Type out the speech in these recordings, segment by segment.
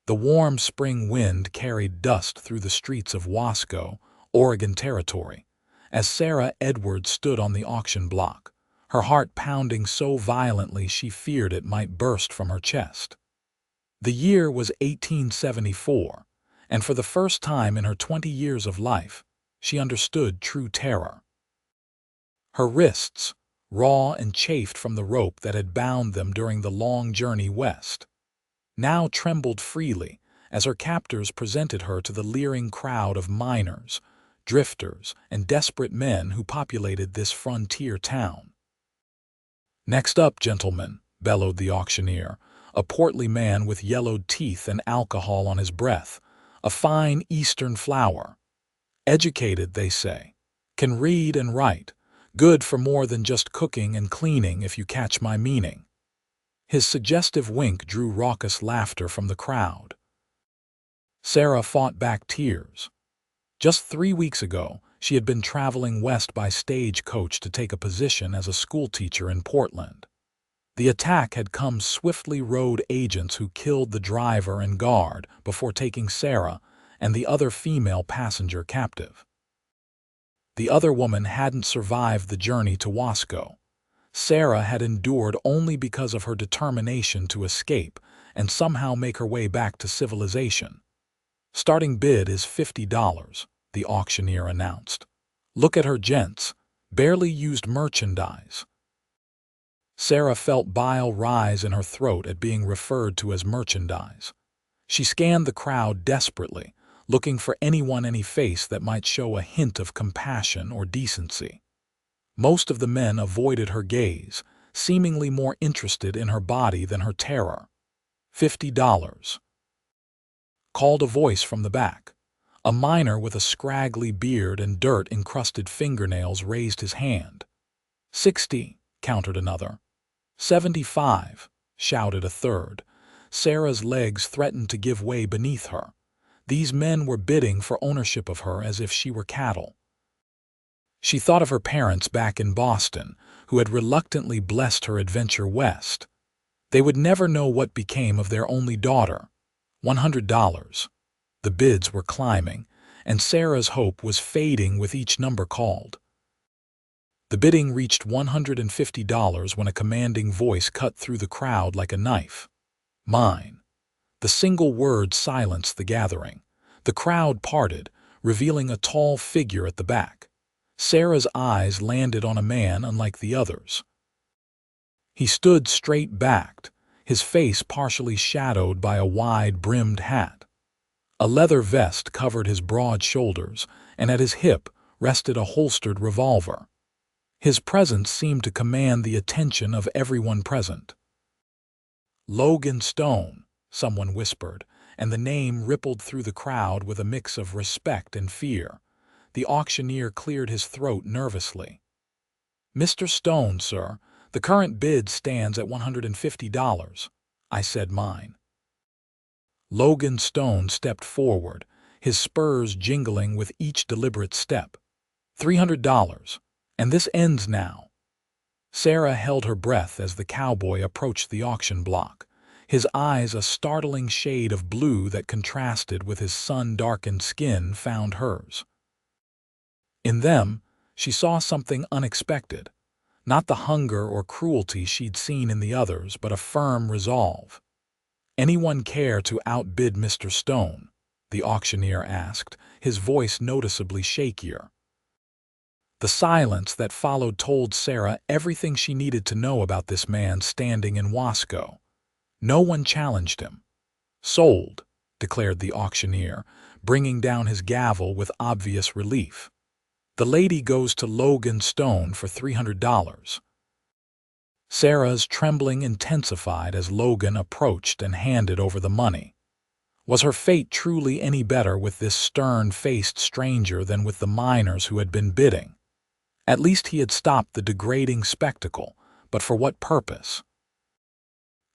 The warm spring wind carried dust through the streets of Wasco, Oregon Territory, as Sarah Edwards stood on the auction block, her heart pounding so violently she feared it might burst from her chest. The year was 1874, and for the first time in her 20 years of life, she understood true terror. Her wrists, raw and chafed from the rope that had bound them during the long journey west, now trembled freely as her captors presented her to the leering crowd of miners, drifters, and desperate men who populated this frontier town. "Next up, gentlemen," bellowed the auctioneer, a portly man with yellowed teeth and alcohol on his breath, a fine Eastern flower. Educated, they say. Can read and write. Good for more than just cooking and cleaning, if you catch my meaning. His suggestive wink drew raucous laughter from the crowd. Sarah fought back tears. Just 3 weeks ago, she had been traveling west by stagecoach to take a position as a schoolteacher in Portland. The attack had come swiftly road agents who killed the driver and guard before taking Sarah and the other female passenger captive. The other woman hadn't survived the journey to Wasco. Sarah had endured only because of her determination to escape and somehow make her way back to civilization. "Starting bid is $50, the auctioneer announced. "Look at her, gents. Barely used merchandise." Sarah felt bile rise in her throat at being referred to as merchandise. She scanned the crowd desperately, looking for any face that might show a hint of compassion or decency. Most of the men avoided her gaze, seemingly more interested in her body than her terror. $50. Called a voice from the back. A miner with a scraggly beard and dirt-encrusted fingernails raised his hand. "60, countered another. "75, shouted a third. Sarah's legs threatened to give way beneath her. These men were bidding for ownership of her as if she were cattle. She thought of her parents back in Boston, who had reluctantly blessed her adventure west. They would never know what became of their only daughter. $100. The bids were climbing, and Sarah's hope was fading with each number called. The bidding reached $150 when a commanding voice cut through the crowd like a knife. "Mine." The single word silenced the gathering. The crowd parted, revealing a tall figure at the back. Sarah's eyes landed on a man unlike the others. He stood straight-backed, his face partially shadowed by a wide-brimmed hat. A leather vest covered his broad shoulders, and at his hip rested a holstered revolver. His presence seemed to command the attention of everyone present. "Logan Stone," someone whispered, and the name rippled through the crowd with a mix of respect and fear. The auctioneer cleared his throat nervously. "Mr. Stone, sir, the current bid stands at $150. I said mine." Logan Stone stepped forward, his spurs jingling with each deliberate step. $300, and this ends now." Sarah held her breath as the cowboy approached the auction block, his eyes a startling shade of blue that contrasted with his sun-darkened skin found hers. In them, she saw something unexpected, not the hunger or cruelty she'd seen in the others, but a firm resolve. "Anyone care to outbid Mr. Stone?" the auctioneer asked, his voice noticeably shakier. The silence that followed told Sarah everything she needed to know about this man standing in Wasco. No one challenged him. "Sold," declared the auctioneer, bringing down his gavel with obvious relief. "The lady goes to Logan Stone for $300. Sarah's trembling intensified as Logan approached and handed over the money. Was her fate truly any better with this stern-faced stranger than with the miners who had been bidding? At least he had stopped the degrading spectacle, but for what purpose?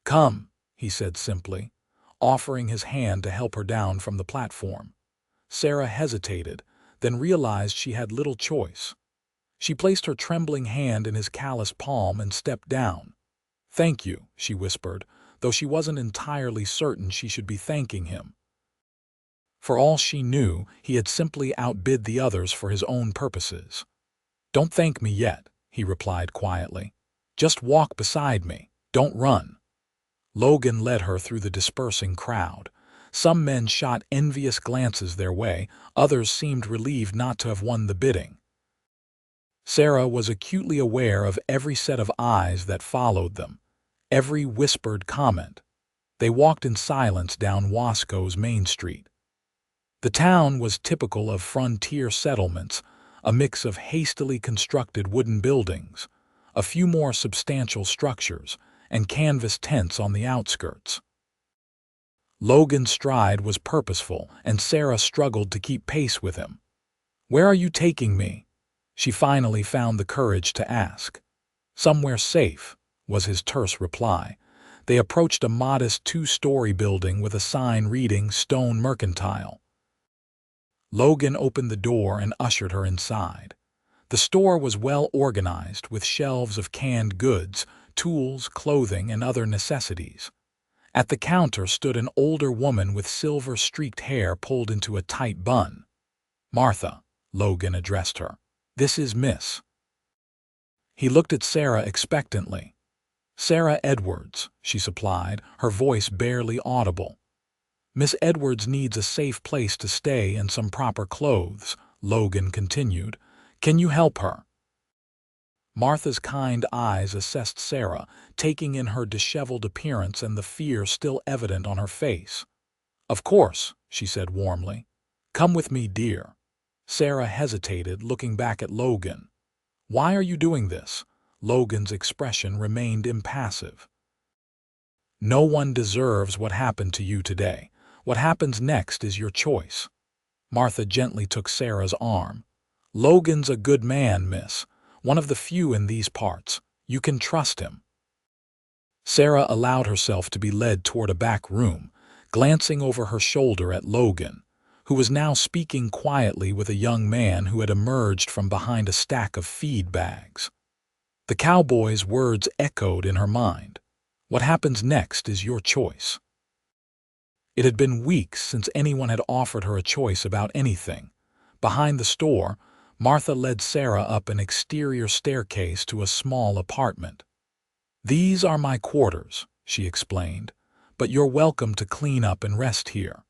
"Come," he said simply, offering his hand to help her down from the platform. Sarah hesitated, then realized she had little choice. She placed her trembling hand in his calloused palm and stepped down. "Thank you," she whispered, though she wasn't entirely certain she should be thanking him. For all she knew, he had simply outbid the others for his own purposes. "Don't thank me yet," he replied quietly. "Just walk beside me. Don't run." Logan led her through the dispersing crowd. Some men shot envious glances their way, others seemed relieved not to have won the bidding. Sarah was acutely aware of every set of eyes that followed them, every whispered comment. They walked in silence down Wasco's main street. The town was typical of frontier settlements, a mix of hastily constructed wooden buildings, a few more substantial structures, and canvas tents on the outskirts. Logan's stride was purposeful, and Sarah struggled to keep pace with him. "Where are you taking me?" she finally found the courage to ask. "Somewhere safe," was his terse reply. They approached a modest two-story building with a sign reading Stone Mercantile. Logan opened the door and ushered her inside. The store was well organized, with shelves of canned goods, tools, clothing, and other necessities. At the counter stood an older woman with silver-streaked hair pulled into a tight bun. "Martha," Logan addressed her. "This is Miss." He looked at Sarah expectantly. "Sarah Edwards," she supplied, her voice barely audible. "Miss Edwards needs a safe place to stay and some proper clothes," Logan continued. "Can you help her?" Martha's kind eyes assessed Sarah, taking in her disheveled appearance and the fear still evident on her face. "Of course," she said warmly. "Come with me, dear." Sarah hesitated, looking back at Logan. "Why are you doing this?" Logan's expression remained impassive. "No one deserves what happened to you today. What happens next is your choice." Martha gently took Sarah's arm. "Logan's a good man, miss. One of the few in these parts. You can trust him." Sarah allowed herself to be led toward a back room, glancing over her shoulder at Logan, who was now speaking quietly with a young man who had emerged from behind a stack of feed bags. The cowboy's words echoed in her mind. "What happens next is your choice." It had been weeks since anyone had offered her a choice about anything. Behind the store, Martha led Sarah up an exterior staircase to a small apartment. "These are my quarters," she explained, "but you're welcome to clean up and rest here."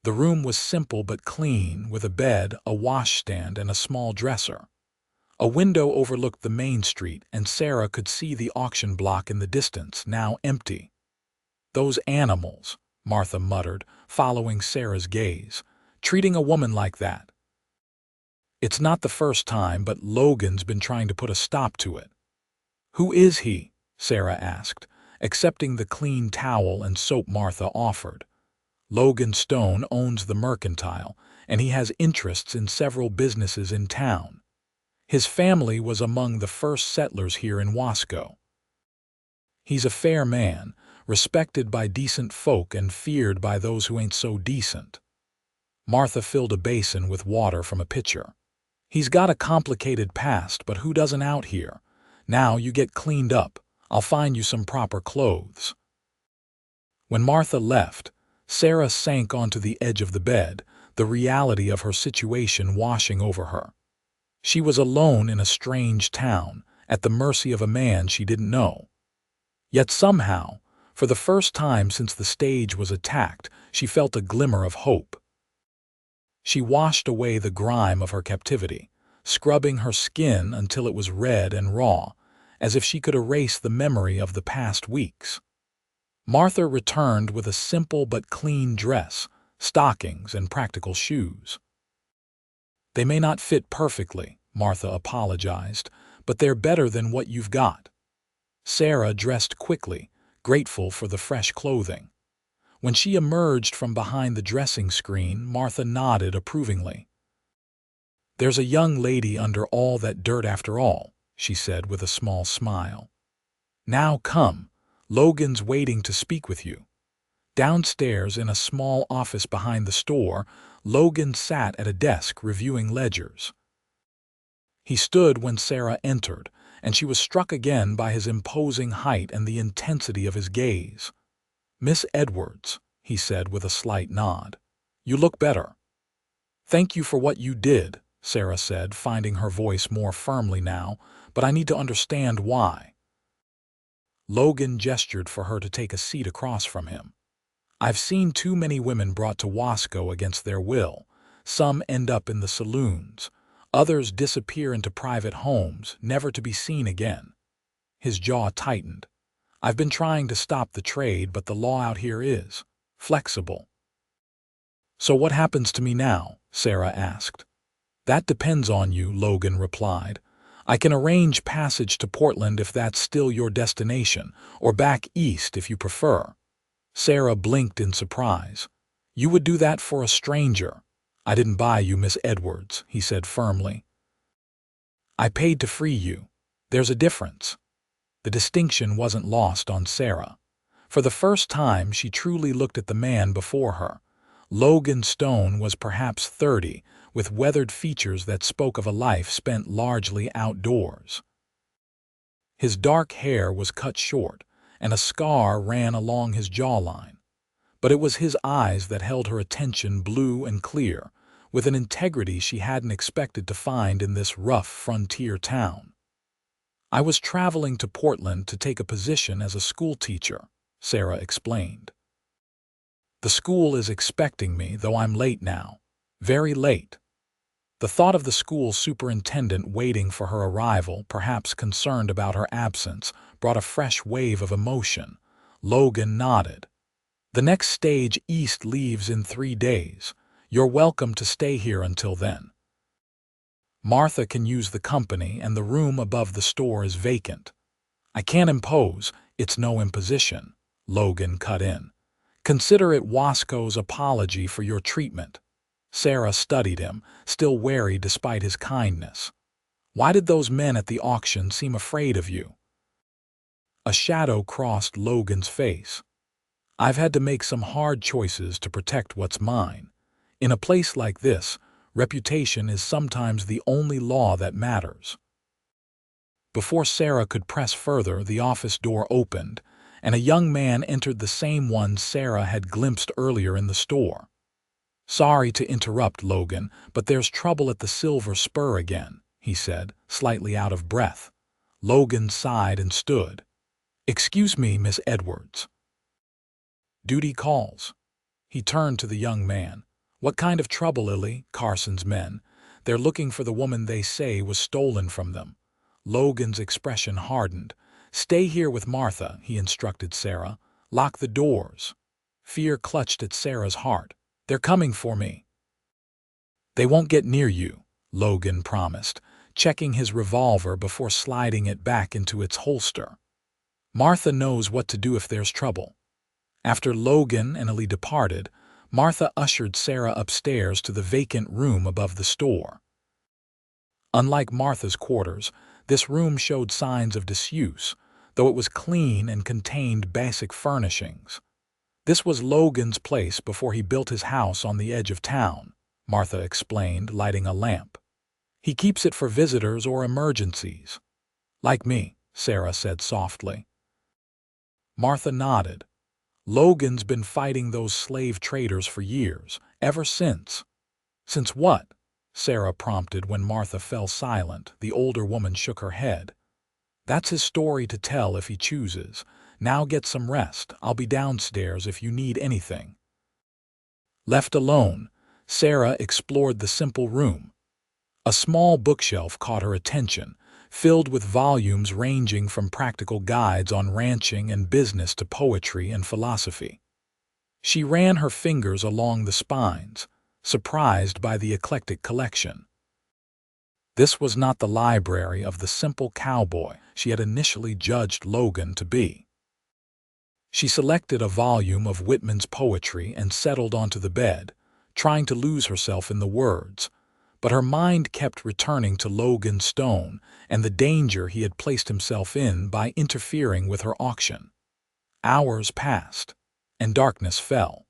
The room was simple but clean, with a bed, a washstand, and a small dresser. A window overlooked the main street, and Sarah could see the auction block in the distance, now empty. "Those animals," Martha muttered, following Sarah's gaze. "Treating a woman like that." "It's not the first time, but Logan's been trying to put a stop to it." "Who is he?" Sarah asked, accepting the clean towel and soap Martha offered. "Logan Stone owns the Mercantile, and he has interests in several businesses in town. His family was among the first settlers here in Wasco. He's a fair man, respected by decent folk and feared by those who ain't so decent." Martha filled a basin with water from a pitcher. "He's got a complicated past, but who doesn't out here? Now you get cleaned up. I'll find you some proper clothes." When Martha left, Sarah sank onto the edge of the bed, the reality of her situation washing over her. She was alone in a strange town, at the mercy of a man she didn't know. Yet somehow, for the first time since the stage was attacked, she felt a glimmer of hope. She washed away the grime of her captivity, scrubbing her skin until it was red and raw, as if she could erase the memory of the past weeks. Martha returned with a simple but clean dress, stockings, and practical shoes. "They may not fit perfectly," Martha apologized, "but they're better than what you've got." Sarah dressed quickly, grateful for the fresh clothing. When she emerged from behind the dressing screen, Martha nodded approvingly. "There's a young lady under all that dirt after all," she said with a small smile. "Now come, Logan's waiting to speak with you." Downstairs in a small office behind the store, Logan sat at a desk reviewing ledgers. He stood when Sarah entered, and she was struck again by his imposing height and the intensity of his gaze. "Miss Edwards," he said with a slight nod, "you look better." "Thank you for what you did," Sarah said, finding her voice more firmly now, "but I need to understand why." Logan gestured for her to take a seat across from him. "I've seen too many women brought to Wasco against their will. Some end up in the saloons. Others disappear into private homes, never to be seen again." His jaw tightened. "I've been trying to stop the trade, but the law out here is flexible." "So what happens to me now?" Sarah asked. "That depends on you," Logan replied. "I can arrange passage to Portland if that's still your destination, or back east if you prefer." Sarah blinked in surprise. "You would do that for a stranger?" "I didn't buy you, Miss Edwards," he said firmly. "I paid to free you. There's a difference." The distinction wasn't lost on Sarah. For the first time, she truly looked at the man before her. Logan Stone was perhaps 30, with weathered features that spoke of a life spent largely outdoors. His dark hair was cut short, and a scar ran along his jawline. But it was his eyes that held her attention, blue and clear, with an integrity she hadn't expected to find in this rough frontier town. "I was traveling to Portland to take a position as a schoolteacher," Sarah explained. "The school is expecting me, though I'm late now. Very late." The thought of the school superintendent waiting for her arrival, perhaps concerned about her absence, brought a fresh wave of emotion. Logan nodded. "The next stage east leaves in 3 days. You're welcome to stay here until then. Martha can use the company, and the room above the store is vacant." "I can't impose. It's no imposition," Logan cut in. "Consider it Wasco's apology for your treatment." Sarah studied him, still wary despite his kindness. "Why did those men at the auction seem afraid of you?" A shadow crossed Logan's face. "I've had to make some hard choices to protect what's mine. In a place like this, reputation is sometimes the only law that matters." Before Sarah could press further, the office door opened, and a young man entered, the same one Sarah had glimpsed earlier in the store. "Sorry to interrupt, Logan, but there's trouble at the Silver Spur again," he said, slightly out of breath. Logan sighed and stood. "Excuse me, Miss Edwards." "Duty calls." He turned to the young man. "What kind of trouble, Lily?" "Carson's men. They're looking for the woman they say was stolen from them." Logan's expression hardened. "Stay here with Martha," he instructed Sarah. "Lock the doors." Fear clutched at Sarah's heart. "They're coming for me." "They won't get near you," Logan promised, checking his revolver before sliding it back into its holster. "Martha knows what to do if there's trouble." After Logan and Ellie departed, Martha ushered Sarah upstairs to the vacant room above the store. Unlike Martha's quarters, this room showed signs of disuse, though it was clean and contained basic furnishings. "This was Logan's place before he built his house on the edge of town," Martha explained, lighting a lamp. "He keeps it for visitors or emergencies." "Like me," Sarah said softly. Martha nodded. "Logan's been fighting those slave traders for years, ever since." "Since what?" Sarah prompted when Martha fell silent. The older woman shook her head. "That's his story to tell if he chooses. Now get some rest. I'll be downstairs if you need anything." Left alone, Sarah explored the simple room. A small bookshelf caught her attention, filled with volumes ranging from practical guides on ranching and business to poetry and philosophy. She ran her fingers along the spines, surprised by the eclectic collection. This was not the library of the simple cowboy she had initially judged Logan to be. She selected a volume of Whitman's poetry and settled onto the bed, trying to lose herself in the words, but her mind kept returning to Logan Stone and the danger he had placed himself in by interfering with her auction. Hours passed, and darkness fell.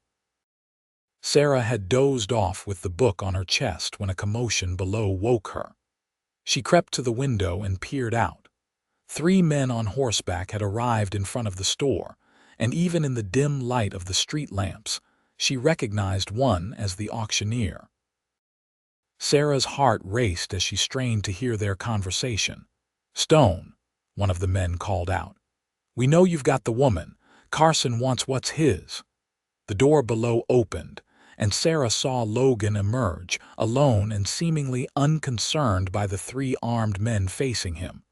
Sarah had dozed off with the book on her chest when a commotion below woke her. She crept to the window and peered out. 3 men on horseback had arrived in front of the store, and even in the dim light of the street lamps, she recognized one as the auctioneer. Sarah's heart raced as she strained to hear their conversation. "Stone," one of the men called out. "We know you've got the woman. Carson wants what's his." The door below opened, and Sarah saw Logan emerge, alone and seemingly unconcerned by the 3 armed men facing him.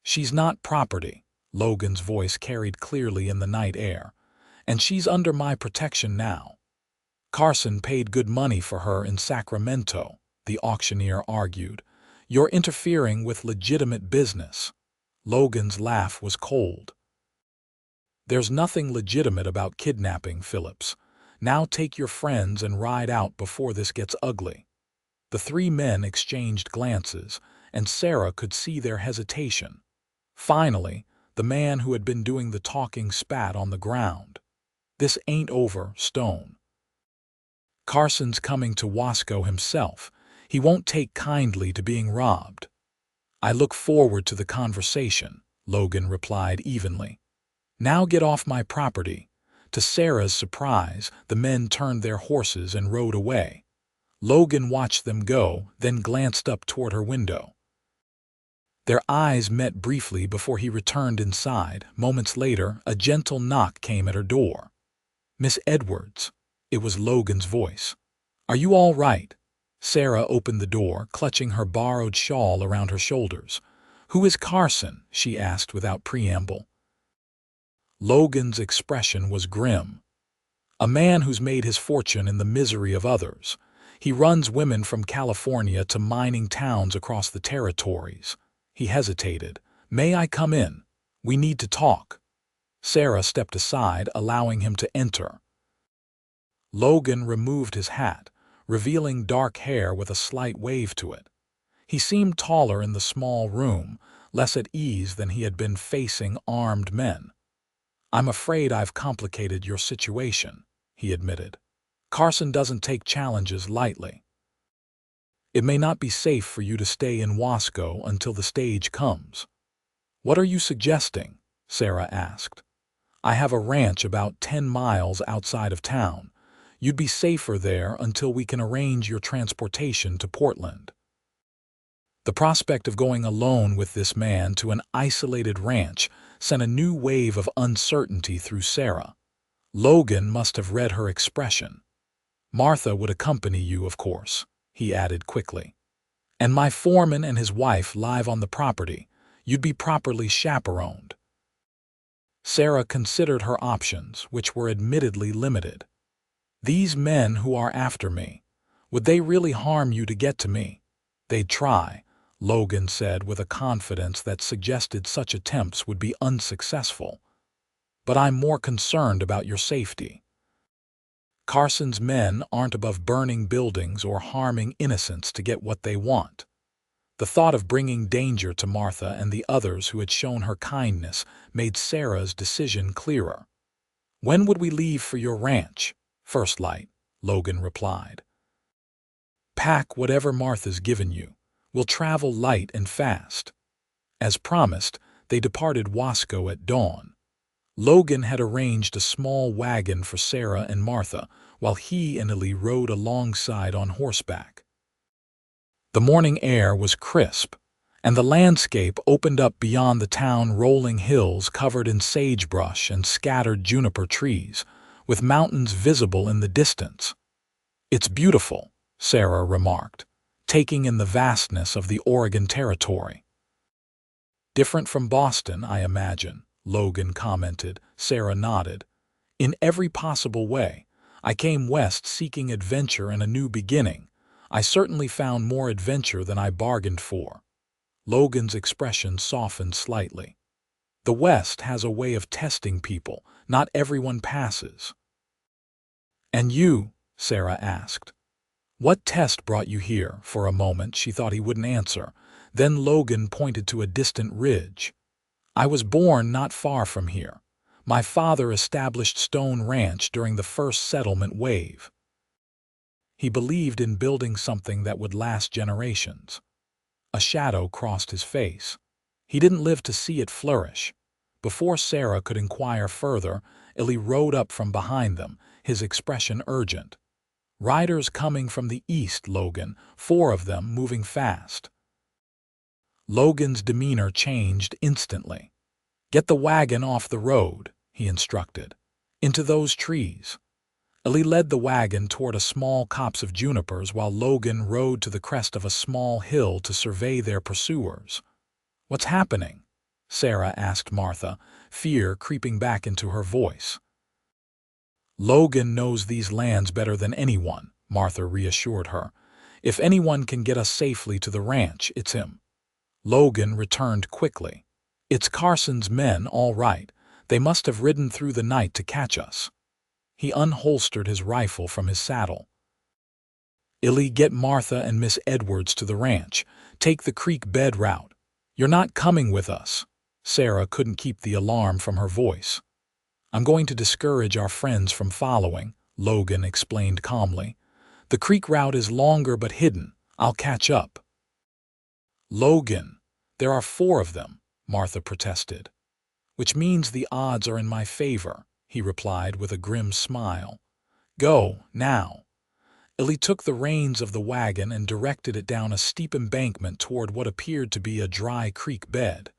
"She's not property," Logan's voice carried clearly in the night air, "and she's under my protection now." "Carson paid good money for her in Sacramento," the auctioneer argued. "You're interfering with legitimate business." Logan's laugh was cold. "There's nothing legitimate about kidnapping, Phillips. Now take your friends and ride out before this gets ugly." The 3 men exchanged glances, and Sarah could see their hesitation. Finally, the man who had been doing the talking spat on the ground. "This ain't over, Stone. Carson's coming to Wasco himself. He won't take kindly to being robbed." "I look forward to the conversation," Logan replied evenly. "Now get off my property." To Sarah's surprise, the men turned their horses and rode away. Logan watched them go, then glanced up toward her window. Their eyes met briefly before he returned inside. Moments later, a gentle knock came at her door. "Miss Edwards." It was Logan's voice. "Are you all right?" Sarah opened the door, clutching her borrowed shawl around her shoulders. "Who is Carson?" she asked without preamble. Logan's expression was grim. "A man who's made his fortune in the misery of others. He runs women from California to mining towns across the territories." He hesitated. "May I come in? We need to talk." Sarah stepped aside, allowing him to enter. Logan removed his hat, revealing dark hair with a slight wave to it. He seemed taller in the small room, less at ease than he had been facing armed men. "I'm afraid I've complicated your situation," he admitted. "Carson doesn't take challenges lightly. It may not be safe for you to stay in Wasco until the stage comes." "What are you suggesting?" Sarah asked. "I have a ranch about 10 miles outside of town. You'd be safer there until we can arrange your transportation to Portland." The prospect of going alone with this man to an isolated ranch sent a new wave of uncertainty through Sarah. Logan must have read her expression. "Martha would accompany you, of course," he added quickly. "And my foreman and his wife live on the property. You'd be properly chaperoned." Sarah considered her options, which were admittedly limited. "These men who are after me, would they really harm you to get to me?" "They'd try," Logan said with a confidence that suggested such attempts would be unsuccessful. "But I'm more concerned about your safety. Carson's men aren't above burning buildings or harming innocents to get what they want." The thought of bringing danger to Martha and the others who had shown her kindness made Sarah's decision clearer. "When would we leave for your ranch?" "First light," Logan replied. "Pack whatever Martha's given you. We'll travel light and fast." As promised, they departed Wasco at dawn. Logan had arranged a small wagon for Sarah and Martha, while he and Illy rode alongside on horseback. The morning air was crisp, and the landscape opened up beyond the town, rolling hills covered in sagebrush and scattered juniper trees, with mountains visible in the distance. "It's beautiful," Sarah remarked, taking in the vastness of the Oregon Territory. "Different from Boston, I imagine," Logan commented. Sarah nodded. "In every possible way. I came west seeking adventure and a new beginning. I certainly found more adventure than I bargained for." Logan's expression softened slightly. "The West has a way of testing people. Not everyone passes." "And you?" Sarah asked. "What test brought you here?" For a moment she thought he wouldn't answer. Then Logan pointed to a distant ridge. "I was born not far from here. My father established Stone Ranch during the first settlement wave. He believed in building something that would last generations." A shadow crossed his face. He didn't live to see it flourish. Before Sarah could inquire further, Illy rode up from behind them, his expression urgent. "Riders coming from the east, Logan, 4 of them moving fast." Logan's demeanor changed instantly. "Get the wagon off the road," he instructed. "Into those trees." Illy led the wagon toward a small copse of junipers while Logan rode to the crest of a small hill to survey their pursuers. "What's happening?" Sarah asked Martha, fear creeping back into her voice. "Logan knows these lands better than anyone," Martha reassured her. "If anyone can get us safely to the ranch, it's him." Logan returned quickly. "It's Carson's men, all right. They must have ridden through the night to catch us." He unholstered his rifle from his saddle. "Illy, get Martha and Miss Edwards to the ranch. Take the creek bed route." "You're not coming with us." Sarah couldn't keep the alarm from her voice. "I'm going to discourage our friends from following," Logan explained calmly. "The creek route is longer but hidden. I'll catch up." "Logan, there are 4 of them," Martha protested. "Which means the odds are in my favor," he replied with a grim smile. "Go, now." Illy took the reins of the wagon and directed it down a steep embankment toward what appeared to be a dry creek bed.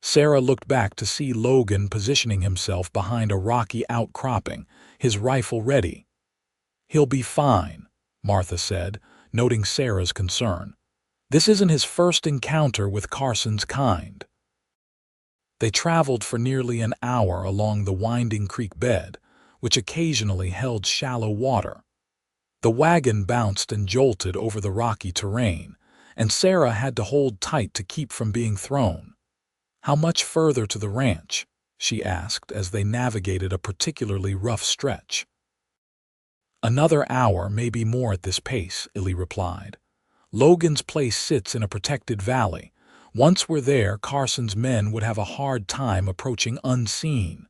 Sarah looked back to see Logan positioning himself behind a rocky outcropping, his rifle ready. "He'll be fine," Martha said, noting Sarah's concern. "This isn't his first encounter with Carson's kind." They traveled for nearly an hour along the winding creek bed, which occasionally held shallow water. The wagon bounced and jolted over the rocky terrain, and Sarah had to hold tight to keep from being thrown. "How much further to the ranch?" she asked as they navigated a particularly rough stretch. "Another hour, maybe more at this pace," Illy replied. "Logan's place sits in a protected valley. Once we're there, Carson's men would have a hard time approaching unseen."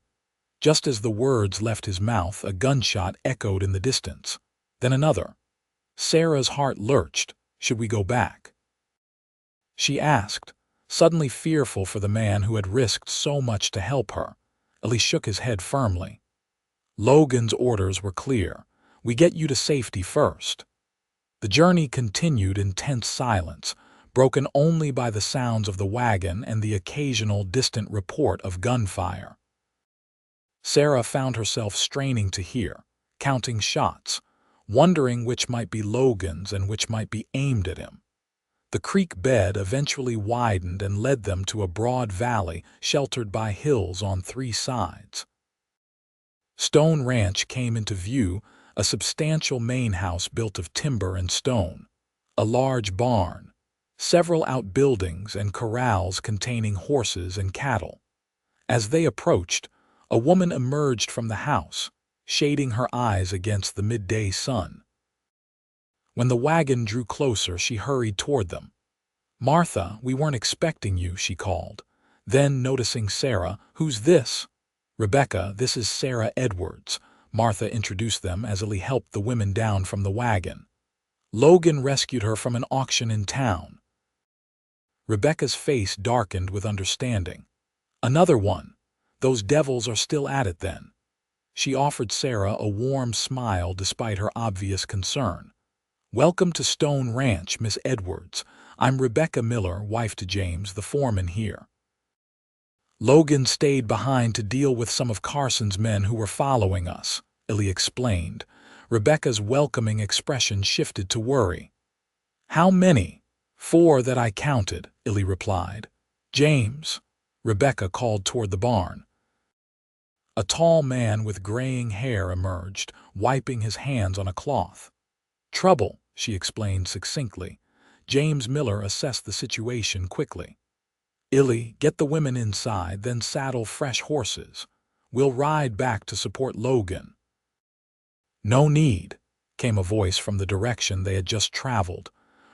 Just as the words left his mouth, a gunshot echoed in the distance. Then another. Sarah's heart lurched. "Should we go back?" she asked, suddenly fearful for the man who had risked so much to help her. Illy shook his head firmly. Logan's orders were clear. "We get you to safety first." The journey continued in tense silence, broken only by the sounds of the wagon and the occasional distant report of gunfire. Sarah found herself straining to hear, counting shots, wondering which might be Logan's and which might be aimed at him. The creek bed eventually widened and led them to a broad valley sheltered by hills on 3 sides. Stone Ranch came into view, a substantial main house built of timber and stone, a large barn, several outbuildings and corrals containing horses and cattle. As they approached, a woman emerged from the house, shading her eyes against the midday sun. When the wagon drew closer, she hurried toward them. "Martha, we weren't expecting you," she called. Then, noticing Sarah, "Who's this?" "Rebecca, this is Sarah Edwards," Martha introduced them as Illy helped the women down from the wagon. "Logan rescued her from an auction in town." Rebecca's face darkened with understanding. "Another one. Those devils are still at it then." She offered Sarah a warm smile despite her obvious concern. "Welcome to Stone Ranch, Miss Edwards. I'm Rebecca Miller, wife to James, the foreman here." "Logan stayed behind to deal with some of Carson's men who were following us," Illy explained. Rebecca's welcoming expression shifted to worry. "How many?" "4 that I counted," Illy replied. "James," Rebecca called toward the barn. A tall man with graying hair emerged, wiping his hands on a cloth. "Trouble," she explained succinctly. James Miller assessed the situation quickly. "Illy, get the women inside, then saddle fresh horses. We'll ride back to support Logan." "No need," came a voice from the direction they had just traveled.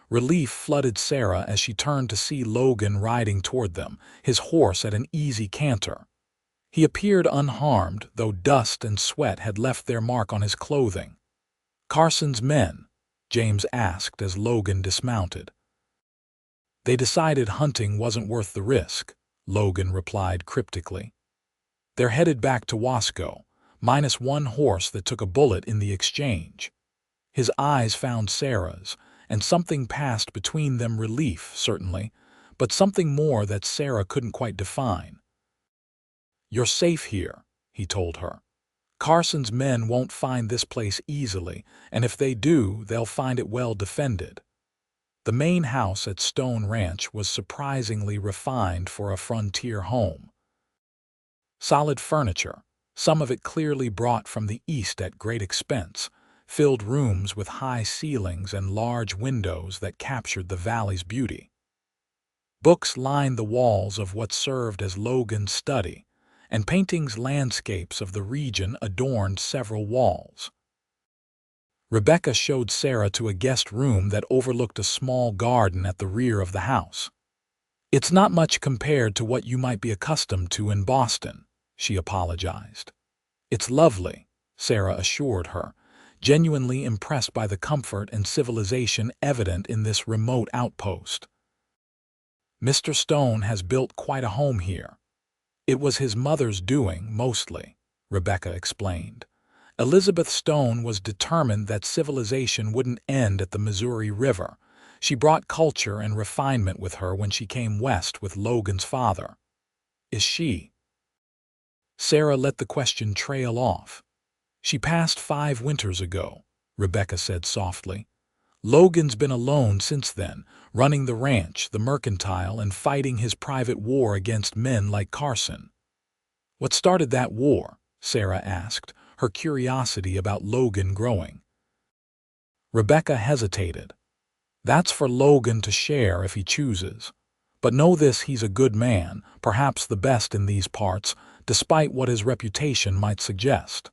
Relief flooded Sarah as she turned to see Logan riding toward them, his horse at an easy canter. He appeared unharmed, though dust and sweat had left their mark on his clothing. "Carson's men?" James asked as Logan dismounted. They decided hunting wasn't worth the risk, Logan replied cryptically. They're headed back to Wasco, minus one horse that took a bullet in the exchange. His eyes found Sarah's, and something passed between them, relief, certainly, but something more that Sarah couldn't quite define. You're safe here, he told her. Carson's men won't find this place easily, and if they do, they'll find it well defended. The main house at Stone Ranch was surprisingly refined for a frontier home. Solid furniture, some of it clearly brought from the East at great expense, filled rooms with high ceilings and large windows that captured the valley's beauty. Books lined the walls of what served as Logan's study, and paintings, landscapes of the region adorned several walls. Rebecca showed Sarah to a guest room that overlooked a small garden at the rear of the house. It's not much compared to what you might be accustomed to in Boston, she apologized. It's lovely, Sarah assured her, genuinely impressed by the comfort and civilization evident in this remote outpost. Mr. Stone has built quite a home here. It was his mother's doing, mostly, Rebecca explained. Elizabeth Stone was determined that civilization wouldn't end at the Missouri River. She brought culture and refinement with her when she came west with Logan's father. Is she? Sarah let the question trail off. She passed 5 winters ago, Rebecca said softly. Logan's been alone since then, running the ranch, the mercantile, and fighting his private war against men like Carson. What started that war? Sarah asked, her curiosity about Logan growing. Rebecca hesitated. That's for Logan to share if he chooses. But know this, he's a good man, perhaps the best in these parts, despite what his reputation might suggest.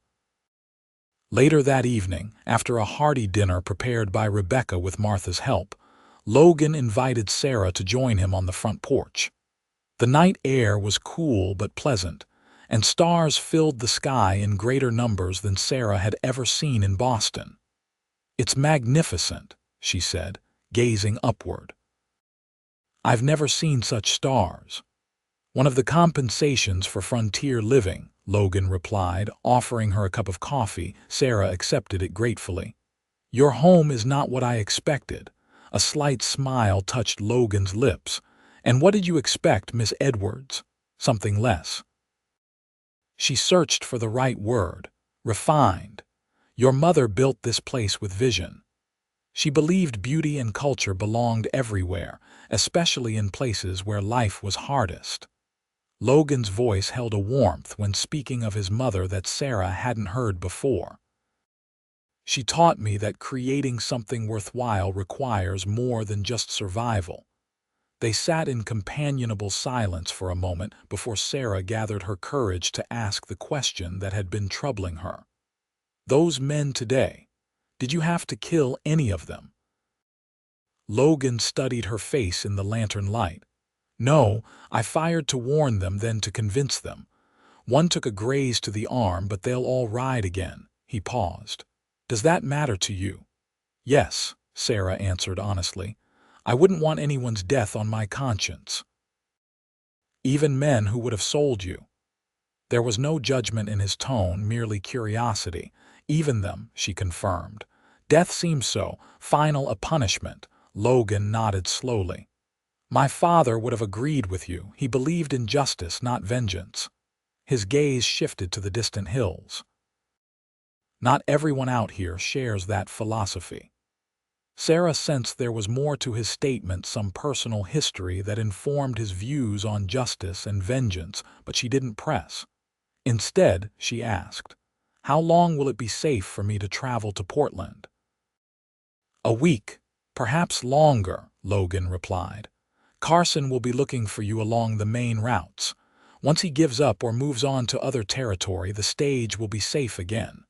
Later that evening, after a hearty dinner prepared by Rebecca with Martha's help, Logan invited Sarah to join him on the front porch. The night air was cool but pleasant, and stars filled the sky in greater numbers than Sarah had ever seen in Boston. It's magnificent, she said, gazing upward. I've never seen such stars. One of the compensations for frontier living, Logan replied, offering her a cup of coffee. Sarah accepted it gratefully. Your home is not what I expected. A slight smile touched Logan's lips. And what did you expect, Miss Edwards? Something less. She searched for the right word. Refined. Your mother built this place with vision. She believed beauty and culture belonged everywhere, especially in places where life was hardest. Logan's voice held a warmth when speaking of his mother that Sarah hadn't heard before. She taught me that creating something worthwhile requires more than just survival. They sat in companionable silence for a moment before Sarah gathered her courage to ask the question that had been troubling her. Those men today, did you have to kill any of them? Logan studied her face in the lantern light. No, I fired to warn them, then to convince them. One took a graze to the arm, but they'll all ride again. He paused. Does that matter to you? Yes, Sarah answered honestly. I wouldn't want anyone's death on my conscience. Even men who would have sold you. There was no judgment in his tone, merely curiosity. Even them, she confirmed. Death seems so final a punishment. Logan nodded slowly. My father would have agreed with you. He believed in justice, not vengeance. His gaze shifted to the distant hills. Not everyone out here shares that philosophy. Sarah sensed there was more to his statement, some personal history that informed his views on justice and vengeance, but she didn't press. Instead, she asked, how long will it be safe for me to travel to Portland? A week, perhaps longer, Logan replied. Carson will be looking for you along the main routes. Once he gives up or moves on to other territory, the stage will be safe again.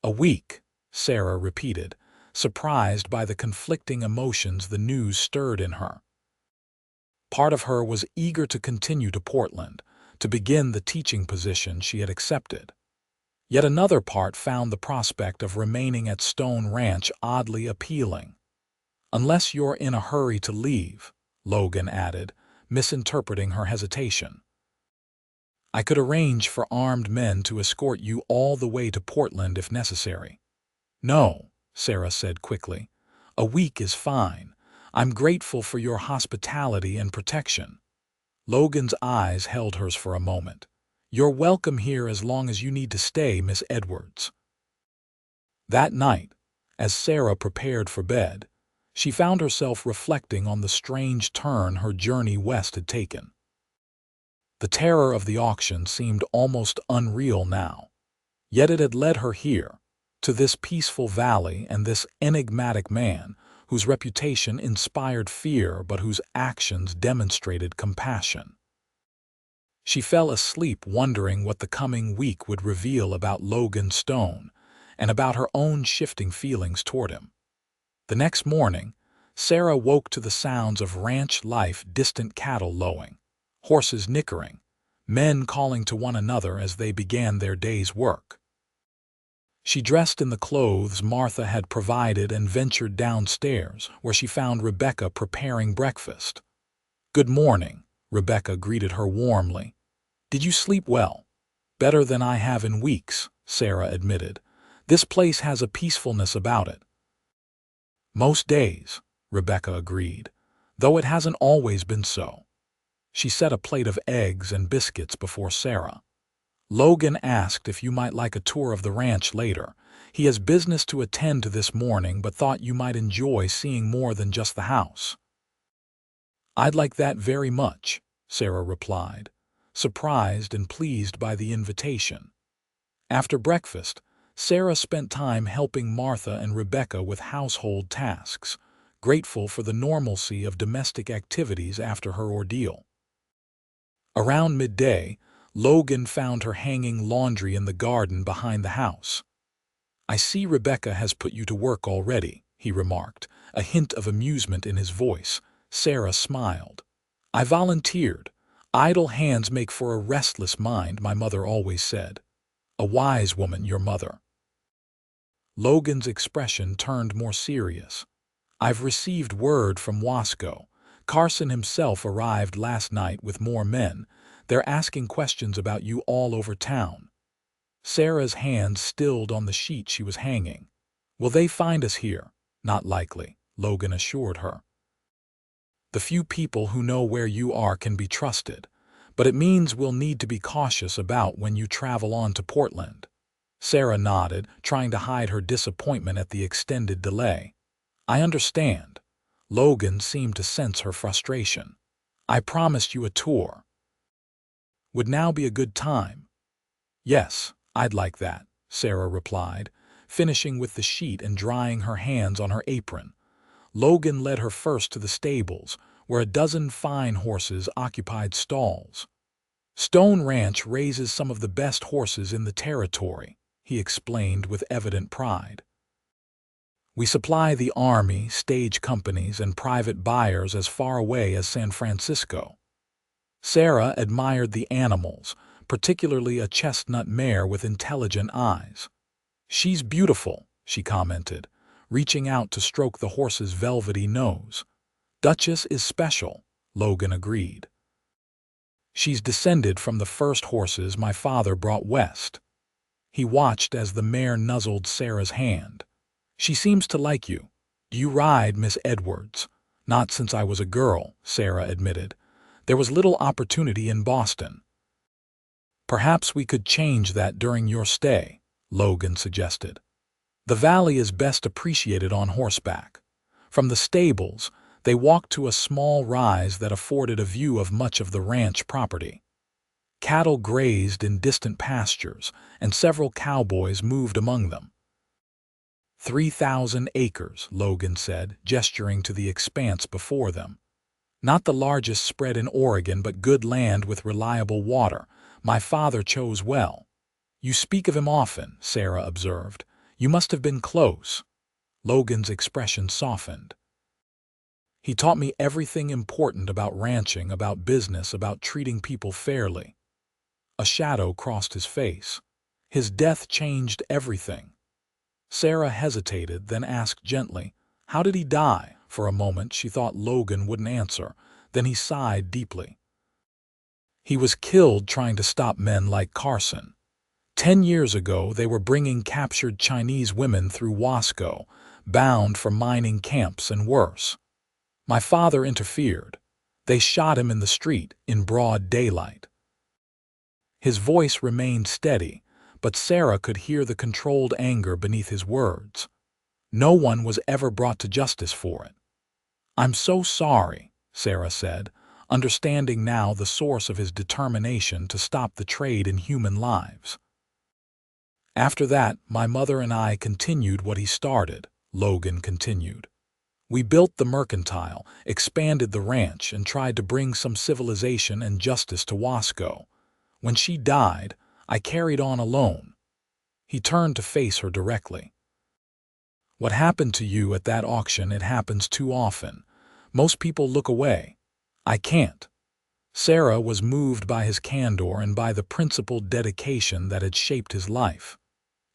A week, Sarah repeated, surprised by the conflicting emotions the news stirred in her. Part of her was eager to continue to Portland, to begin the teaching position she had accepted. Yet another part found the prospect of remaining at Stone Ranch oddly appealing. Unless you're in a hurry to leave, Logan added, misinterpreting her hesitation. I could arrange for armed men to escort you all the way to Portland if necessary. No, Sarah said quickly. A week is fine. I'm grateful for your hospitality and protection. Logan's eyes held hers for a moment. You're welcome here as long as you need to stay, Miss Edwards. That night, as Sarah prepared for bed, she found herself reflecting on the strange turn her journey west had taken. The terror of the auction seemed almost unreal now, yet it had led her here, to this peaceful valley and this enigmatic man whose reputation inspired fear but whose actions demonstrated compassion. She fell asleep wondering what the coming week would reveal about Logan Stone and about her own shifting feelings toward him. The next morning, Sarah woke to the sounds of ranch life, distant cattle lowing, horses nickering, men calling to one another as they began their day's work. She dressed in the clothes Martha had provided and ventured downstairs, where she found Rebecca preparing breakfast. "Good morning," Rebecca greeted her warmly. "Did you sleep well?" "Better than I have in weeks," Sarah admitted. "This place has a peacefulness about it." "Most days," Rebecca agreed, "though it hasn't always been so." She set a plate of eggs and biscuits before Sarah. "Logan asked if you might like a tour of the ranch later. He has business to attend to this morning, but thought you might enjoy seeing more than just the house." "I'd like that very much," Sarah replied, surprised and pleased by the invitation. After breakfast, Sarah spent time helping Martha and Rebecca with household tasks, grateful for the normalcy of domestic activities after her ordeal. Around midday, Logan found her hanging laundry in the garden behind the house. "I see Rebecca has put you to work already," he remarked, a hint of amusement in his voice. Sarah smiled. "I volunteered. Idle hands make for a restless mind, my mother always said. A wise woman, your mother." Logan's expression turned more serious. "I've received word from Wasco. Carson himself arrived last night with more men. They're asking questions about you all over town." Sarah's hands stilled on the sheet she was hanging. "Will they find us here?" "Not likely," Logan assured her. "The few people who know where you are can be trusted, but it means we'll need to be cautious about when you travel on to Portland." Sarah nodded, trying to hide her disappointment at the extended delay. "I understand." Logan seemed to sense her frustration. "I promised you a tour. Would now be a good time?" "Yes, I'd like that," Sarah replied, finishing with the sheet and drying her hands on her apron. Logan led her first to the stables, where a dozen fine horses occupied stalls. "Stone Ranch raises some of the best horses in the territory," he explained with evident pride. "We supply the army, stage companies, and private buyers as far away as San Francisco." Sarah admired the animals, particularly a chestnut mare with intelligent eyes. "She's beautiful," she commented, reaching out to stroke the horse's velvety nose. "Duchess is special," Logan agreed. "She's descended from the first horses my father brought west." He watched as the mare nuzzled Sarah's hand. "She seems to like you. Do you ride, Miss Edwards?" "Not since I was a girl," Sarah admitted. "There was little opportunity in Boston." "Perhaps we could change that during your stay," Logan suggested. "The valley is best appreciated on horseback." From the stables, they walked to a small rise that afforded a view of much of the ranch property. Cattle grazed in distant pastures, and several cowboys moved among them. 3,000 acres, Logan said, gesturing to the expanse before them. "Not the largest spread in Oregon, but good land with reliable water. My father chose well." "You speak of him often," Sarah observed. "You must have been close." Logan's expression softened. "He taught me everything important about ranching, about business, about treating people fairly." A shadow crossed his face. "His death changed everything." Sarah hesitated, then asked gently, "How did he die?" For a moment she thought Logan wouldn't answer. Then he sighed deeply. He was killed trying to stop men like Carson. 10 years ago, they were bringing captured Chinese women through Wasco, bound for mining camps and worse. My father interfered. They shot him in the street in broad daylight. His voice remained steady, but Sarah could hear the controlled anger beneath his words. No one was ever brought to justice for it. "I'm so sorry," Sarah said, understanding now the source of his determination to stop the trade in human lives. "After that, my mother and I continued what he started," Logan continued. "We built the mercantile, expanded the ranch, and tried to bring some civilization and justice to Wasco. When she died, I carried on alone." He turned to face her directly. "What happened to you at that auction, it happens too often. Most people look away. I can't." Sarah was moved by his candor and by the principled dedication that had shaped his life.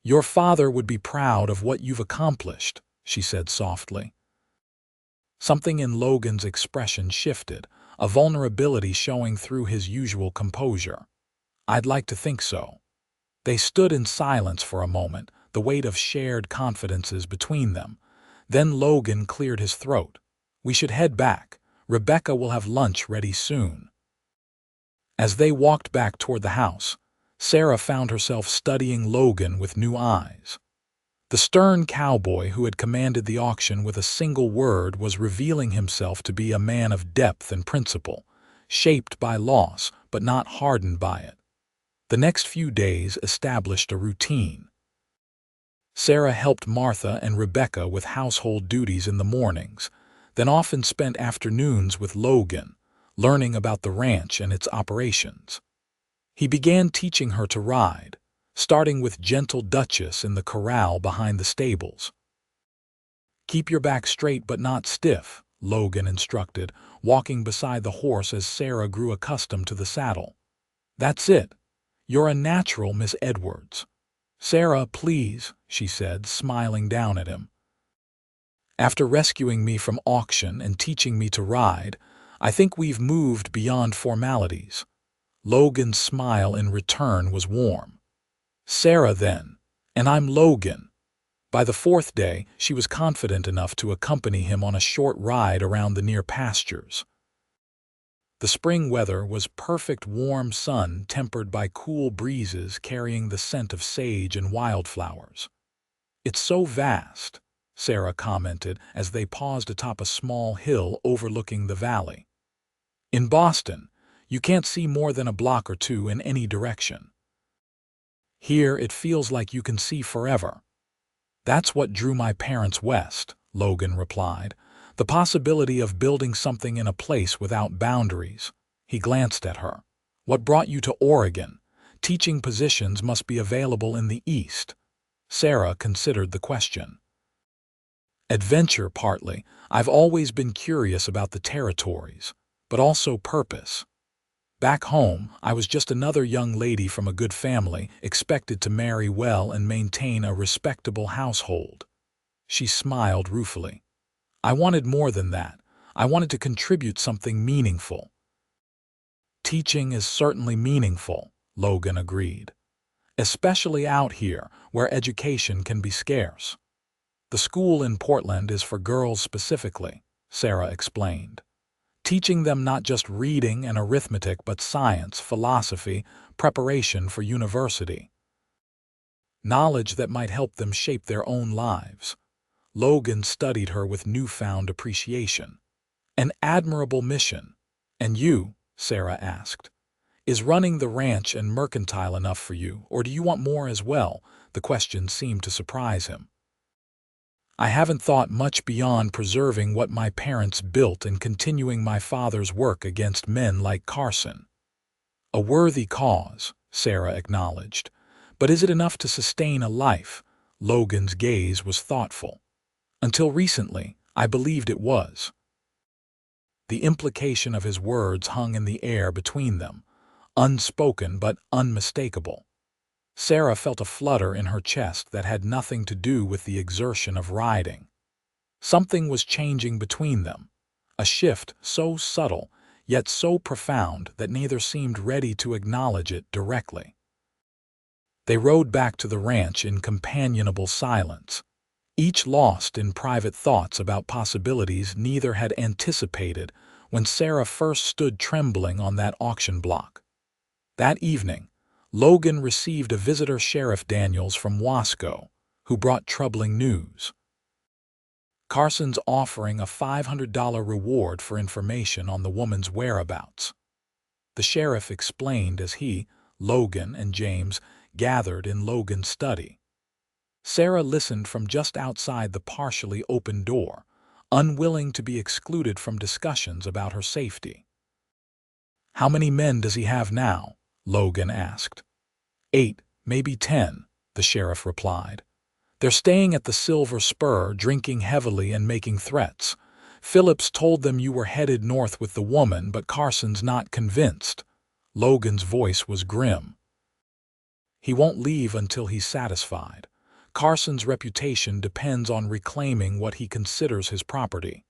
"Your father would be proud of what you've accomplished," she said softly. Something in Logan's expression shifted, a vulnerability showing through his usual composure. "I'd like to think so." They stood in silence for a moment, the weight of shared confidences between them. Then Logan cleared his throat. "We should head back. Rebecca will have lunch ready soon." As they walked back toward the house, Sarah found herself studying Logan with new eyes. The stern cowboy who had commanded the auction with a single word was revealing himself to be a man of depth and principle, shaped by loss but not hardened by it. The next few days established a routine. Sarah helped Martha and Rebecca with household duties in the mornings, then often spent afternoons with Logan, learning about the ranch and its operations. He began teaching her to ride, starting with gentle Duchess in the corral behind the stables. "Keep your back straight but not stiff," Logan instructed, walking beside the horse as Sarah grew accustomed to the saddle. "That's it. You're a natural, Miss Edwards." "Sarah, please," she said, smiling down at him. "After rescuing me from auction and teaching me to ride, I think we've moved beyond formalities." Logan's smile in return was warm. "Sarah, then, and I'm Logan." By the fourth day, she was confident enough to accompany him on a short ride around the near pastures. The spring weather was perfect, warm sun tempered by cool breezes carrying the scent of sage and wildflowers. "It's so vast," Sarah commented as they paused atop a small hill overlooking the valley. "In Boston, you can't see more than a block or two in any direction. Here it feels like you can see forever." "That's what drew my parents west," Logan replied. "The possibility of building something in a place without boundaries." He glanced at her. "What brought you to Oregon? Teaching positions must be available in the East." Sarah considered the question. "Adventure, partly. I've always been curious about the territories, but also purpose. Back home, I was just another young lady from a good family, expected to marry well and maintain a respectable household." She smiled ruefully. "I wanted more than that. I wanted to contribute something meaningful." "Teaching is certainly meaningful," Logan agreed. "Especially out here, where education can be scarce." "The school in Portland is for girls specifically," Sarah explained. "Teaching them not just reading and arithmetic but science, philosophy, preparation for university. Knowledge that might help them shape their own lives." Logan studied her with newfound appreciation. "An admirable mission." "And you?" Sarah asked. "Is running the ranch and mercantile enough for you, or do you want more as well?" The question seemed to surprise him. "I haven't thought much beyond preserving what my parents built and continuing my father's work against men like Carson." "A worthy cause," Sarah acknowledged. "But is it enough to sustain a life?" Logan's gaze was thoughtful. "Until recently, I believed it was." The implication of his words hung in the air between them, unspoken but unmistakable. Sarah felt a flutter in her chest that had nothing to do with the exertion of riding. Something was changing between them, a shift so subtle yet so profound that neither seemed ready to acknowledge it directly. They rode back to the ranch in companionable silence, each lost in private thoughts about possibilities neither had anticipated when Sarah first stood trembling on that auction block. That evening, Logan received a visitor, Sheriff Daniels from Wasco, who brought troubling news. Carson's offering a $500 reward for information on the woman's whereabouts. The sheriff explained as he, Logan, and James gathered in Logan's study. Sarah listened from just outside the partially open door, unwilling to be excluded from discussions about her safety. "How many men does he have now?" Logan asked. 8, maybe 10, the sheriff replied. "They're staying at the Silver Spur, drinking heavily and making threats. Phillips told them you were headed north with the woman, but Carson's not convinced." Logan's voice was grim. "He won't leave until he's satisfied. Carson's reputation depends on reclaiming what he considers his property."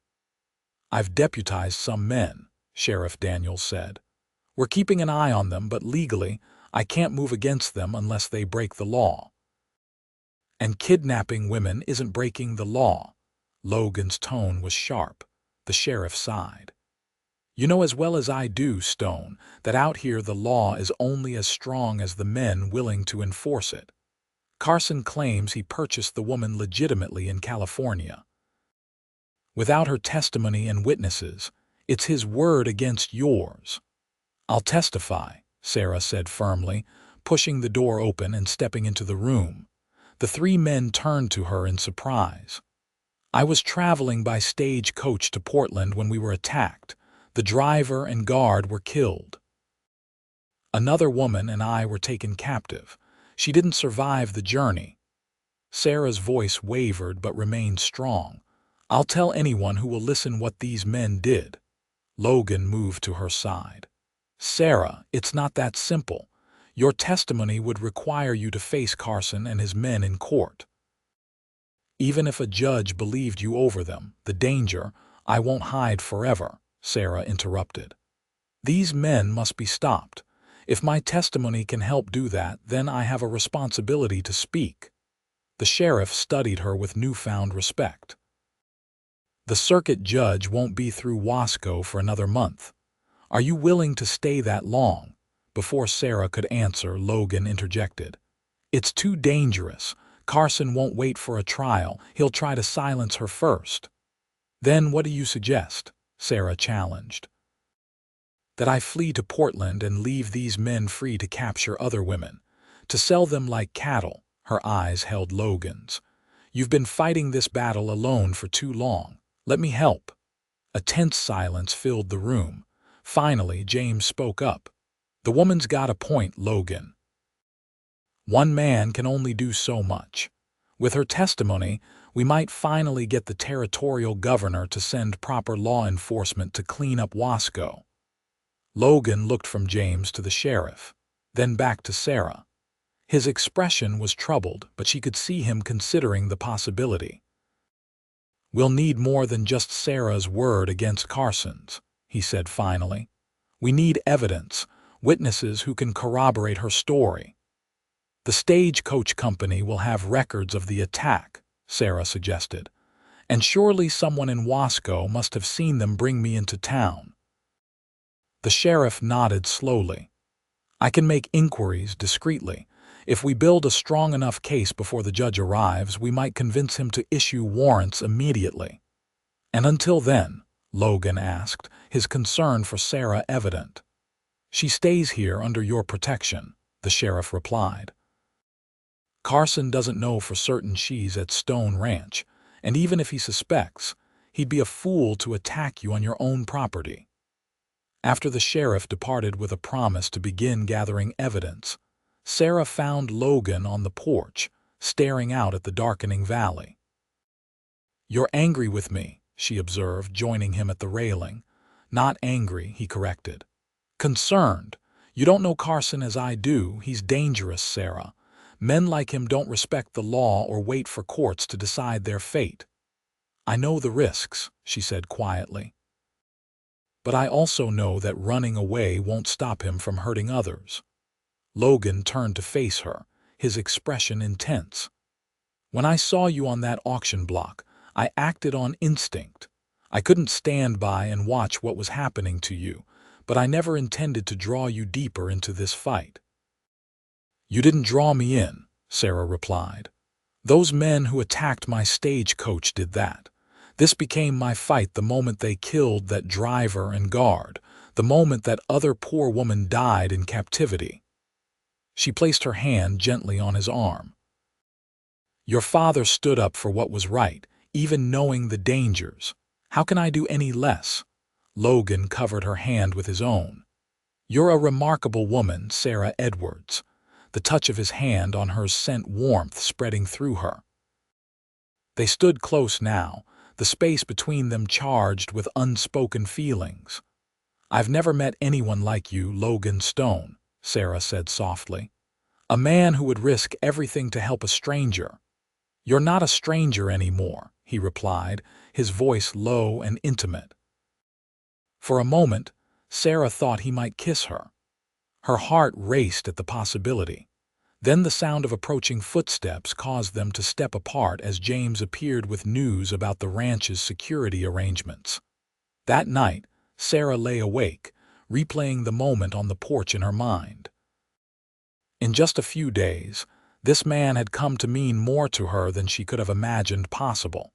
"I've deputized some men," Sheriff Daniels said. "We're keeping an eye on them, but legally, I can't move against them unless they break the law." "And kidnapping women isn't breaking the law." Logan's tone was sharp. The sheriff sighed. "You know as well as I do, Stone, that out here the law is only as strong as the men willing to enforce it. Carson claims he purchased the woman legitimately in California. Without her testimony and witnesses, it's his word against yours." "I'll testify," Sarah said firmly, pushing the door open and stepping into the room. The 3 men turned to her in surprise. "I was traveling by stagecoach to Portland when we were attacked. The driver and guard were killed. Another woman and I were taken captive. She didn't survive the journey." Sarah's voice wavered but remained strong. "I'll tell anyone who will listen what these men did." Logan moved to her side. "Sarah, it's not that simple. Your testimony would require you to face Carson and his men in court. Even if a judge believed you over them, the danger, I won't hide forever," Sarah interrupted. "These men must be stopped. If my testimony can help do that, then I have a responsibility to speak." The sheriff studied her with newfound respect. "The circuit judge won't be through Wasco for another month. Are you willing to stay that long?" Before Sarah could answer, Logan interjected. "It's too dangerous. Carson won't wait for a trial. He'll try to silence her first." "Then what do you suggest?" Sarah challenged. "That I flee to Portland and leave these men free to capture other women, to sell them like cattle." Her eyes held Logan's. "You've been fighting this battle alone for too long. Let me help." A tense silence filled the room. Finally, James spoke up. "The woman's got a point, Logan. One man can only do so much. With her testimony, we might finally get the territorial governor to send proper law enforcement to clean up Wasco." Logan looked from James to the sheriff, then back to Sarah. His expression was troubled, but she could see him considering the possibility. "We'll need more than just Sarah's word against Carson's," he said finally. "We need evidence, witnesses who can corroborate her story." "The stagecoach company will have records of the attack," Sarah suggested. "And surely someone in Wasco must have seen them bring me into town." The sheriff nodded slowly. "I can make inquiries discreetly. If we build a strong enough case before the judge arrives, we might convince him to issue warrants immediately." "And until then?" Logan asked, his concern for Sarah evident. "She stays here under your protection," the sheriff replied. "Carson doesn't know for certain she's at Stone Ranch, and even if he suspects, he'd be a fool to attack you on your own property." After the sheriff departed with a promise to begin gathering evidence, Sarah found Logan on the porch, staring out at the darkening valley. "You're angry with me," she observed, joining him at the railing. "Not angry," he corrected. "Concerned. You don't know Carson as I do. He's dangerous, Sarah. Men like him don't respect the law or wait for courts to decide their fate." "I know the risks," she said quietly. But I also know that running away won't stop him from hurting others. Logan turned to face her, his expression intense. When I saw you on that auction block, I acted on instinct. I couldn't stand by and watch what was happening to you, but I never intended to draw you deeper into this fight. You didn't draw me in, Sarah replied. Those men who attacked my stagecoach did that. This became my fight the moment they killed that driver and guard, the moment that other poor woman died in captivity. She placed her hand gently on his arm. Your father stood up for what was right, even knowing the dangers. How can I do any less? Logan covered her hand with his own. You're a remarkable woman, Sarah Edwards. The touch of his hand on hers sent warmth spreading through her. They stood close now, the space between them charged with unspoken feelings. I've never met anyone like you, Logan Stone, Sarah said softly. A man who would risk everything to help a stranger. You're not a stranger anymore, he replied, his voice low and intimate. For a moment, Sarah thought he might kiss her. Her heart raced at the possibility. Then the sound of approaching footsteps caused them to step apart as James appeared with news about the ranch's security arrangements. That night, Sarah lay awake, replaying the moment on the porch in her mind. In just a few days, this man had come to mean more to her than she could have imagined possible.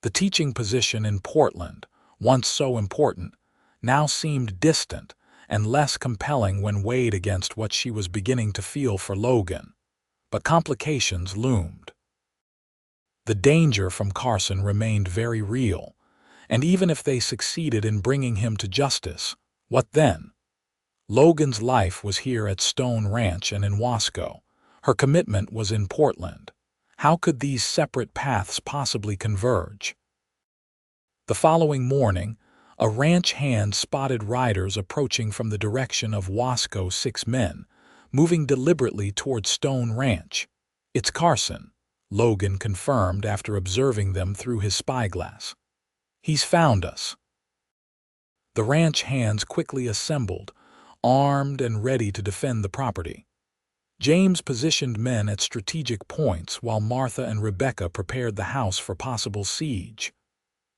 The teaching position in Portland, once so important, now seemed distant and less compelling when weighed against what she was beginning to feel for Logan. But complications loomed. The danger from Carson remained very real, and even if they succeeded in bringing him to justice, what then? Logan's life was here at Stone Ranch and in Wasco. Her commitment was in Portland. How could these separate paths possibly converge? The following morning, a ranch hand spotted riders approaching from the direction of Wasco. 6 men, moving deliberately toward Stone Ranch. It's Carson, Logan confirmed after observing them through his spyglass. He's found us. The ranch hands quickly assembled, armed and ready to defend the property. James positioned men at strategic points while Martha and Rebecca prepared the house for possible siege.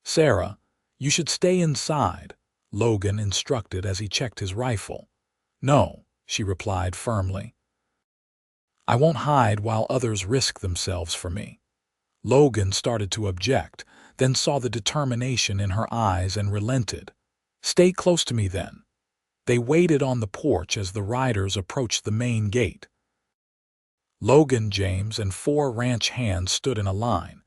Sarah, you should stay inside, Logan instructed as he checked his rifle. No, she replied firmly. I won't hide while others risk themselves for me. Logan started to object, then saw the determination in her eyes and relented. Stay close to me then. They waited on the porch as the riders approached the main gate. Logan, James, and 4 ranch hands stood in a line,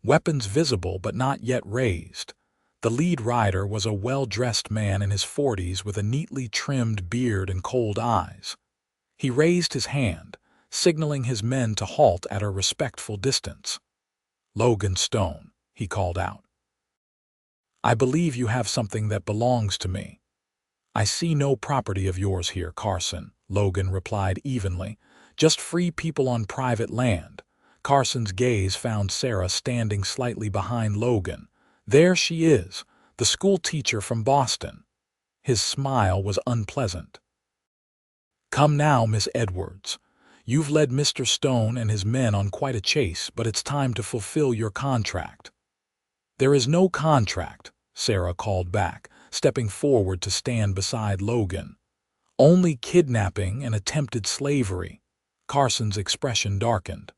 weapons visible but not yet raised. The lead rider was a well-dressed man in his 40s with a neatly trimmed beard and cold eyes. He raised his hand, signaling his men to halt at a respectful distance. Logan Stone, he called out. I believe you have something that belongs to me. I see no property of yours here, Carson, Logan replied evenly. Just free people on private land. Carson's gaze found Sarah standing slightly behind Logan. There she is, the schoolteacher from Boston. His smile was unpleasant. Come now, Miss Edwards. You've led Mr. Stone and his men on quite a chase, but it's time to fulfill your contract. There is no contract, Sarah called back, stepping forward to stand beside Logan. Only kidnapping and attempted slavery. Carson's expression darkened.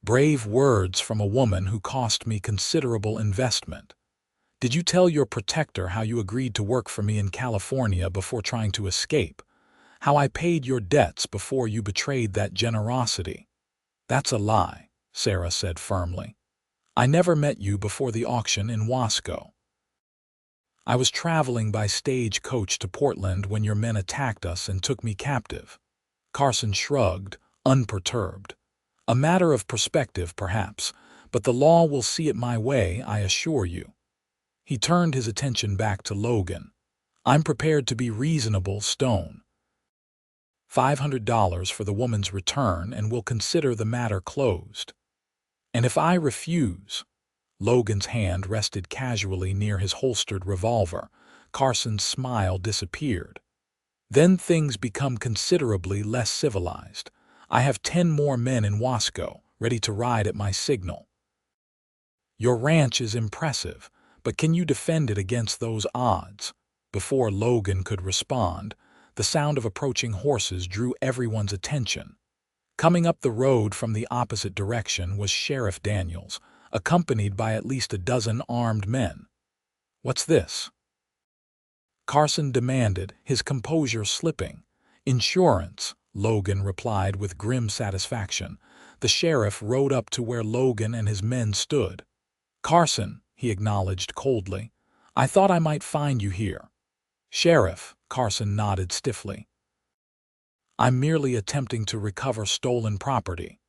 Brave words from a woman who cost me considerable investment. Did you tell your protector how you agreed to work for me in California before trying to escape? How I paid your debts before you betrayed that generosity? That's a lie, Sarah said firmly. I never met you before the auction in Wasco. I was traveling by stagecoach to Portland when your men attacked us and took me captive. Carson shrugged, unperturbed. A matter of perspective, perhaps, but the law will see it my way, I assure you. He turned his attention back to Logan. I'm prepared to be reasonable, Stone. $500 for the woman's return, and we'll consider the matter closed. And if I refuse? Logan's hand rested casually near his holstered revolver. Carson's smile disappeared. Then things become considerably less civilized. I have 10 more men in Wasco, ready to ride at my signal. Your ranch is impressive, but can you defend it against those odds? Before Logan could respond, the sound of approaching horses drew everyone's attention. Coming up the road from the opposite direction was Sheriff Daniels, accompanied by at least a dozen armed men. "What's this?" Carson demanded, his composure slipping. "Insurance," Logan replied with grim satisfaction. The sheriff rode up to where Logan and his men stood. "Carson," he acknowledged coldly, "I thought I might find you here." "Sheriff," Carson nodded stiffly. "I'm merely attempting to recover stolen property."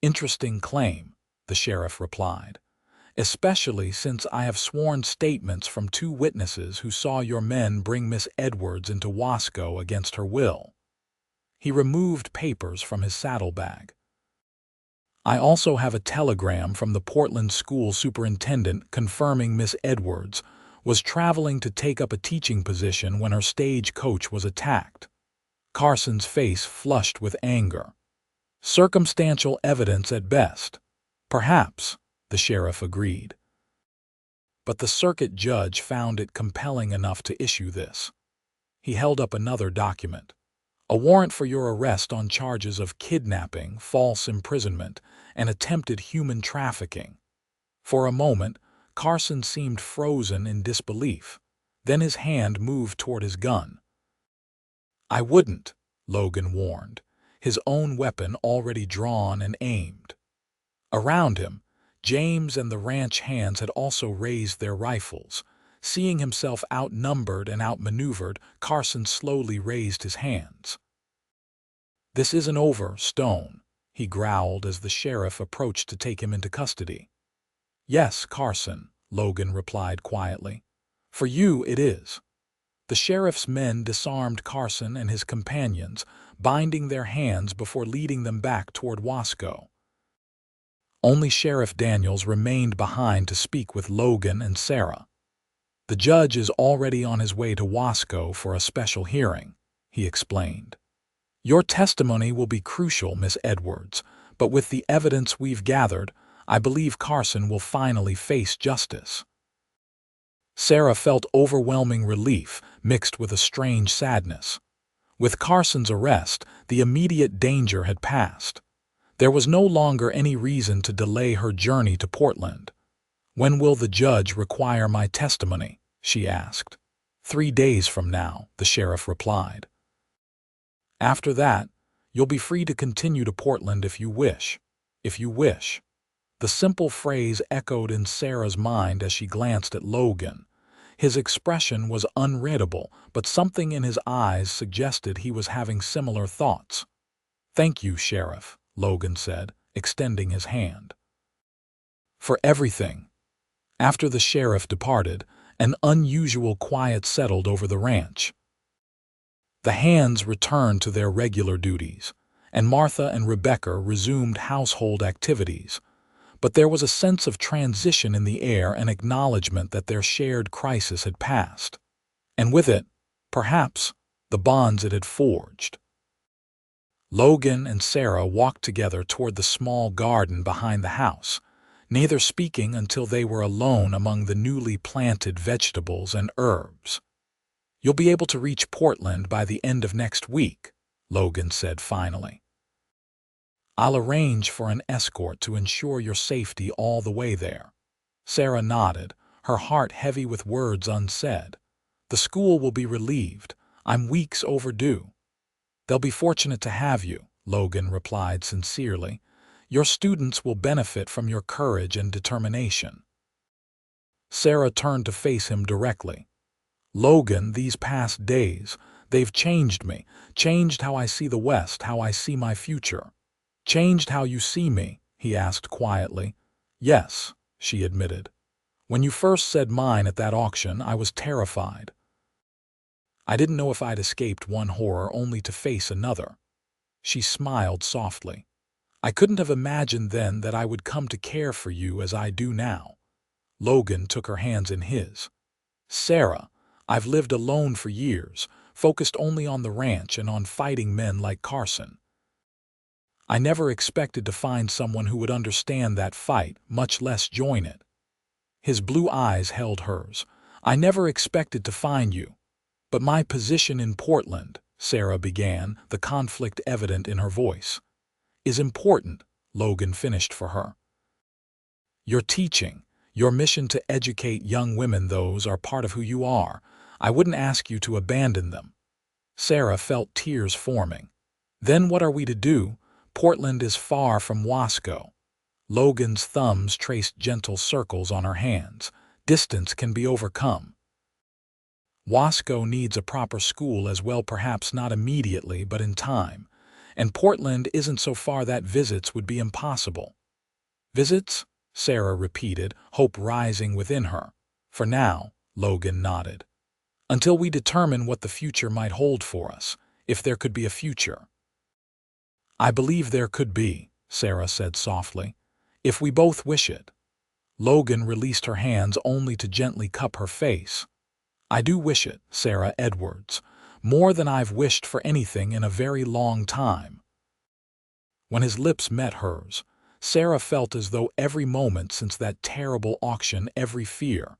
"Interesting claim," the sheriff replied, "especially since I have sworn statements from 2 witnesses who saw your men bring Miss Edwards into Wasco against her will." He removed papers from his saddlebag. "I also have a telegram from the Portland school superintendent confirming Miss Edwards was traveling to take up a teaching position when her stage coach was attacked." Carson's face flushed with anger. "Circumstantial evidence at best." "Perhaps," the sheriff agreed. But the circuit judge found it compelling enough to issue this. He held up another document. "A warrant for your arrest on charges of kidnapping, false imprisonment, and attempted human trafficking." For a moment, Carson seemed frozen in disbelief. Then his hand moved toward his gun. "I wouldn't," Logan warned, his own weapon already drawn and aimed. Around him, James and the ranch hands had also raised their rifles. Seeing himself outnumbered and outmaneuvered, Carson slowly raised his hands. "This isn't over, Stone," he growled as the sheriff approached to take him into custody. "Yes, Carson," Logan replied quietly. "For you it is." The sheriff's men disarmed Carson and his companions, binding their hands before leading them back toward Wasco. Only Sheriff Daniels remained behind to speak with Logan and Sarah. "The judge is already on his way to Wasco for a special hearing," he explained. "Your testimony will be crucial, Miss Edwards, but with the evidence we've gathered, I believe Carson will finally face justice." Sarah felt overwhelming relief mixed with a strange sadness. With Carson's arrest, the immediate danger had passed. There was no longer any reason to delay her journey to Portland. "When will the judge require my testimony?" she asked. 3 days from now," the sheriff replied. "After that, you'll be free to continue to Portland if you wish." "If you wish." The simple phrase echoed in Sarah's mind as she glanced at Logan. His expression was unreadable, but something in his eyes suggested he was having similar thoughts. "Thank you, Sheriff," Logan said, extending his hand. "For everything." After the sheriff departed, an unusual quiet settled over the ranch. The hands returned to their regular duties, and Martha and Rebecca resumed household activities. But there was a sense of transition in the air, an acknowledgement that their shared crisis had passed. And with it, perhaps, the bonds it had forged. Logan and Sarah walked together toward the small garden behind the house, neither speaking until they were alone among the newly planted vegetables and herbs. "You'll be able to reach Portland by the end of next week," Logan said finally. "I'll arrange for an escort to ensure your safety all the way there." Sarah nodded, her heart heavy with words unsaid. "The school will be relieved. I'm weeks overdue." "They'll be fortunate to have you," Logan replied sincerely. "Your students will benefit from your courage and determination." Sarah turned to face him directly. "Logan, these past days, they've changed me, changed how I see the West, how I see my future." "Changed how you see me?" he asked quietly. "Yes," she admitted. "When you first said mine at that auction, I was terrified. I didn't know if I'd escaped one horror only to face another." She smiled softly. "I couldn't have imagined then that I would come to care for you as I do now." Logan took her hands in his. "Sarah, I've lived alone for years, focused only on the ranch and on fighting men like Carson. I never expected to find someone who would understand that fight, much less join it." His blue eyes held hers. "I never expected to find you. But my position in Portland," Sarah began, the conflict evident in her voice, "is important," Logan finished for her. "Your teaching, your mission to educate young women, those are part of who you are. I wouldn't ask you to abandon them." Sarah felt tears forming. "Then what are we to do? Portland is far from Wasco." Logan's thumbs traced gentle circles on her hands. "Distance can be overcome. Wasco needs a proper school as well, perhaps not immediately, but in time. And Portland isn't so far that visits would be impossible." "Visits?" Sarah repeated, hope rising within her. "For now," Logan nodded. "Until we determine what the future might hold for us, if there could be a future." "I believe there could be," Sarah said softly, "if we both wish it." Logan released her hands only to gently cup her face. "I do wish it, Sarah Edwards, more than I've wished for anything in a very long time." When his lips met hers, Sarah felt as though every moment since that terrible auction, every fear,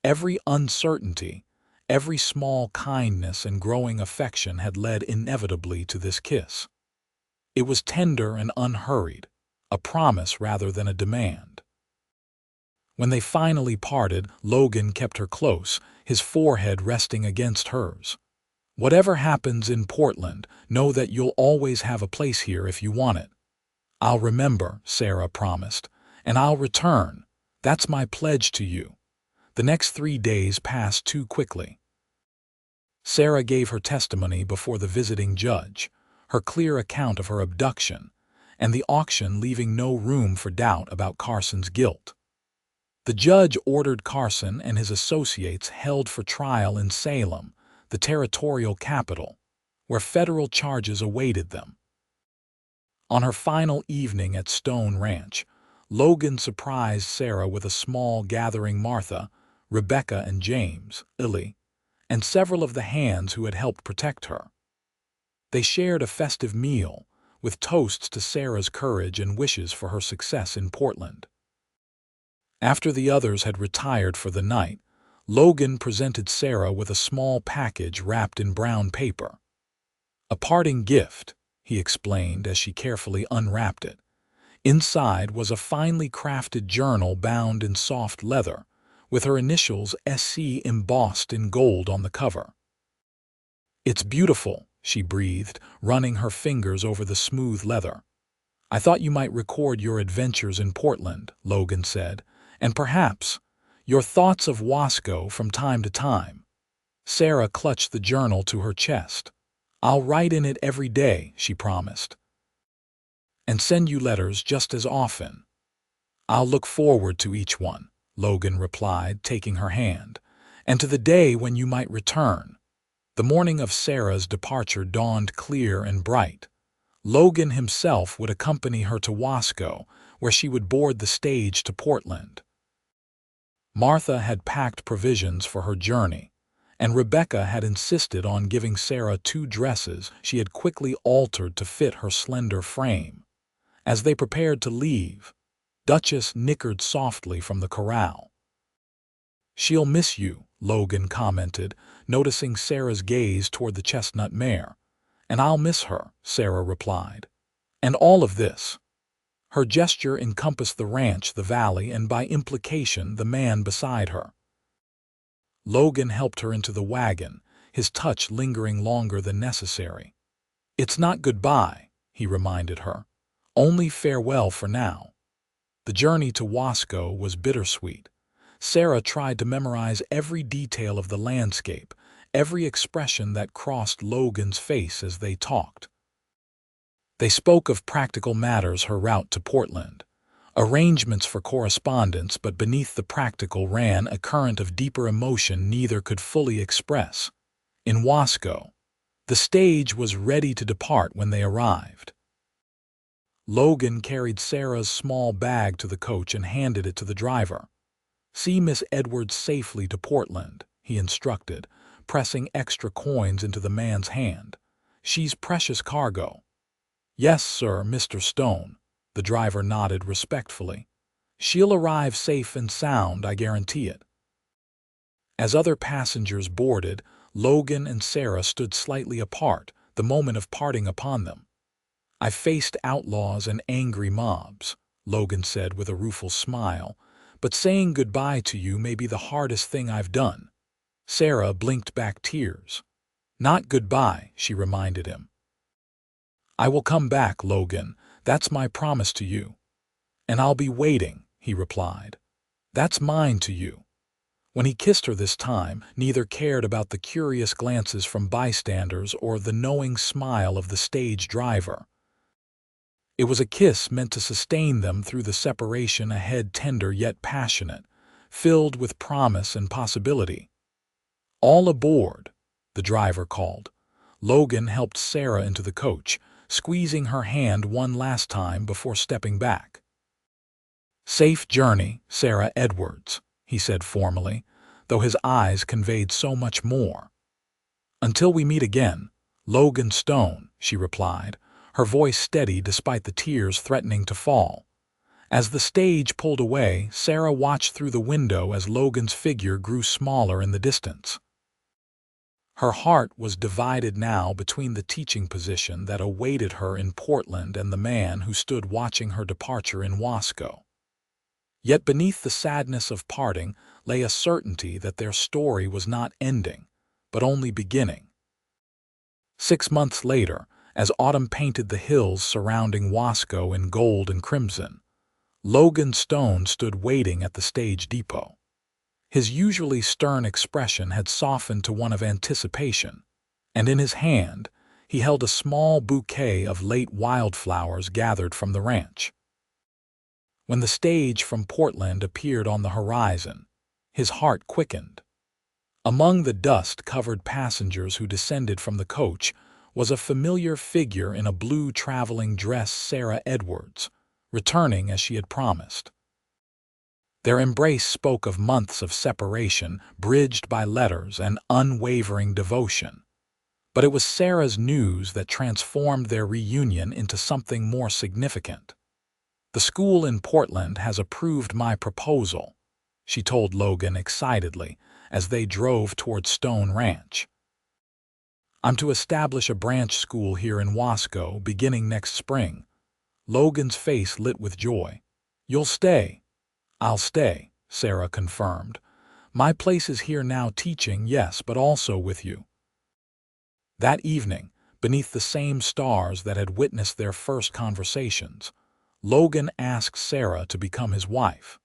every uncertainty, every small kindness and growing affection had led inevitably to this kiss. It was tender and unhurried, a promise rather than a demand. When they finally parted, Logan kept her close, his forehead resting against hers. "Whatever happens in Portland, know that you'll always have a place here if you want it." "I'll remember," Sarah promised, "and I'll return. That's my pledge to you." The next 3 days passed too quickly. Sarah gave her testimony before the visiting judge, her clear account of her abduction, and the auction leaving no room for doubt about Carson's guilt. The judge ordered Carson and his associates held for trial in Salem, the territorial capital, where federal charges awaited them. On her final evening at Stone Ranch, Logan surprised Sarah with a small gathering: Martha, Rebecca and James, Illy, and several of the hands who had helped protect her. They shared a festive meal, with toasts to Sarah's courage and wishes for her success in Portland. After the others had retired for the night, Logan presented Sarah with a small package wrapped in brown paper. "A parting gift," he explained as she carefully unwrapped it. Inside was a finely crafted journal bound in soft leather, with her initials SC embossed in gold on the cover. "It's beautiful," she breathed, running her fingers over the smooth leather. "I thought you might record your adventures in Portland," Logan said, "and perhaps your thoughts of Wasco from time to time." Sarah clutched the journal to her chest. "I'll write in it every day," she promised. "And send you letters just as often." "I'll look forward to each one," Logan replied, taking her hand, "and to the day when you might return." The morning of Sarah's departure dawned clear and bright. Logan himself would accompany her to Wasco, where she would board the stage to Portland. Martha had packed provisions for her journey, and Rebecca had insisted on giving Sarah 2 dresses she had quickly altered to fit her slender frame. As they prepared to leave, Duchess nickered softly from the corral. "She'll miss you," Logan commented, noticing Sarah's gaze toward the chestnut mare. "And I'll miss her," Sarah replied. "And all of this." Her gesture encompassed the ranch, the valley, and by implication the man beside her. Logan helped her into the wagon, his touch lingering longer than necessary. "It's not goodbye," he reminded her. "Only farewell for now." The journey to Wasco was bittersweet. Sarah tried to memorize every detail of the landscape, every expression that crossed Logan's face as they talked. They spoke of practical matters: her route to Portland, arrangements for correspondence, but beneath the practical ran a current of deeper emotion neither could fully express. In Wasco, the stage was ready to depart when they arrived. Logan carried Sarah's small bag to the coach and handed it to the driver. "See Miss Edwards safely to Portland," he instructed, pressing extra coins into the man's hand. "She's precious cargo." "Yes, sir, Mr. Stone," the driver nodded respectfully. "She'll arrive safe and sound, I guarantee it." As other passengers boarded, Logan and Sarah stood slightly apart, the moment of parting upon them. "I've faced outlaws and angry mobs," Logan said with a rueful smile, "but saying goodbye to you may be the hardest thing I've done." Sarah blinked back tears. "Not goodbye," she reminded him. "I will come back, Logan. That's my promise to you." "And I'll be waiting," he replied. "That's mine to you." When he kissed her this time, neither cared about the curious glances from bystanders or the knowing smile of the stage driver. It was a kiss meant to sustain them through the separation ahead, tender yet passionate, filled with promise and possibility. "All aboard," the driver called. Logan helped Sarah into the coach, squeezing her hand one last time before stepping back. "Safe journey, Sarah Edwards," he said formally, though his eyes conveyed so much more. "Until we meet again, Logan Stone," she replied, her voice steady despite the tears threatening to fall. As the stage pulled away, Sarah watched through the window as Logan's figure grew smaller in the distance. Her heart was divided now between the teaching position that awaited her in Portland and the man who stood watching her departure in Wasco. Yet beneath the sadness of parting lay a certainty that their story was not ending, but only beginning. 6 months later, as autumn painted the hills surrounding Wasco in gold and crimson, Logan Stone stood waiting at the stage depot. His usually stern expression had softened to one of anticipation, and in his hand he held a small bouquet of late wildflowers gathered from the ranch. When the stage from Portland appeared on the horizon, his heart quickened. Among the dust-covered passengers who descended from the coach was a familiar figure in a blue traveling dress, Sarah Edwards, returning as she had promised. Their embrace spoke of months of separation, bridged by letters and unwavering devotion. But it was Sarah's news that transformed their reunion into something more significant. "The school in Portland has approved my proposal," she told Logan excitedly as they drove toward Stone Ranch. "I'm to establish a branch school here in Wasco beginning next spring." Logan's face lit with joy. "You'll stay?" "I'll stay," Sarah confirmed. "My place is here now, teaching, yes, but also with you." That evening, beneath the same stars that had witnessed their first conversations, Logan asked Sarah to become his wife.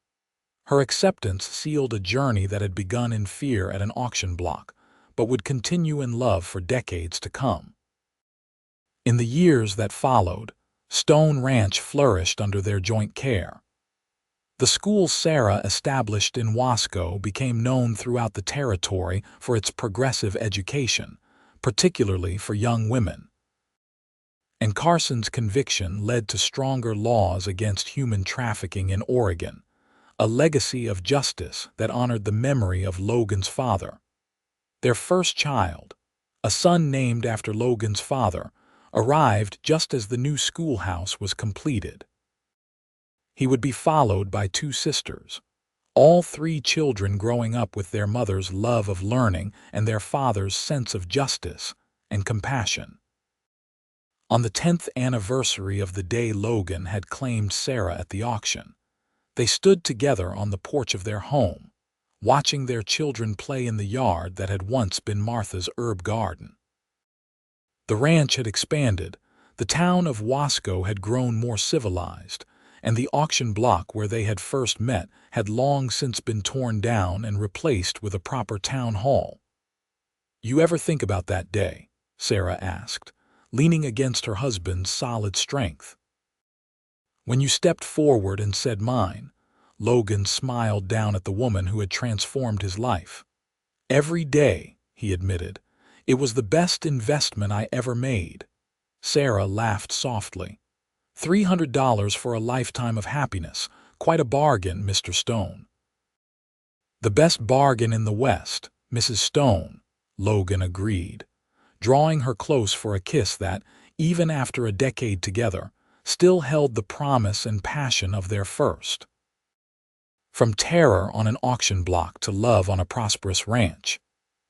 Her acceptance sealed a journey that had begun in fear at an auction block, but would continue in love for decades to come. In the years that followed, Stone Ranch flourished under their joint care. The school Sarah established in Wasco became known throughout the territory for its progressive education, particularly for young women. And Carson's conviction led to stronger laws against human trafficking in Oregon, a legacy of justice that honored the memory of Logan's father. Their first child, a son named after Logan's father, arrived just as the new schoolhouse was completed. He would be followed by 2 sisters, all 3 children growing up with their mother's love of learning and their father's sense of justice and compassion. On the 10th anniversary of the day Logan had claimed Sarah at the auction, they stood together on the porch of their home, watching their children play in the yard that had once been Martha's herb garden. The ranch had expanded, the town of Wasco had grown more civilized, and the auction block where they had first met had long since been torn down and replaced with a proper town hall. "You ever think about that day?" Sarah asked, leaning against her husband's solid strength. "When you stepped forward and said mine," Logan smiled down at the woman who had transformed his life. "Every day," he admitted. "It was the best investment I ever made." Sarah laughed softly. $300 for a lifetime of happiness. Quite a bargain, Mr. Stone." "The best bargain in the West, Mrs. Stone," Logan agreed, drawing her close for a kiss that, even after a decade together, still held the promise and passion of their first. From terror on an auction block to love on a prosperous ranch,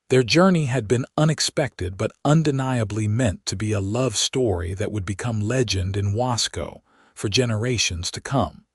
their journey had been unexpected but undeniably meant to be a love story that would become legend in Wasco for generations to come.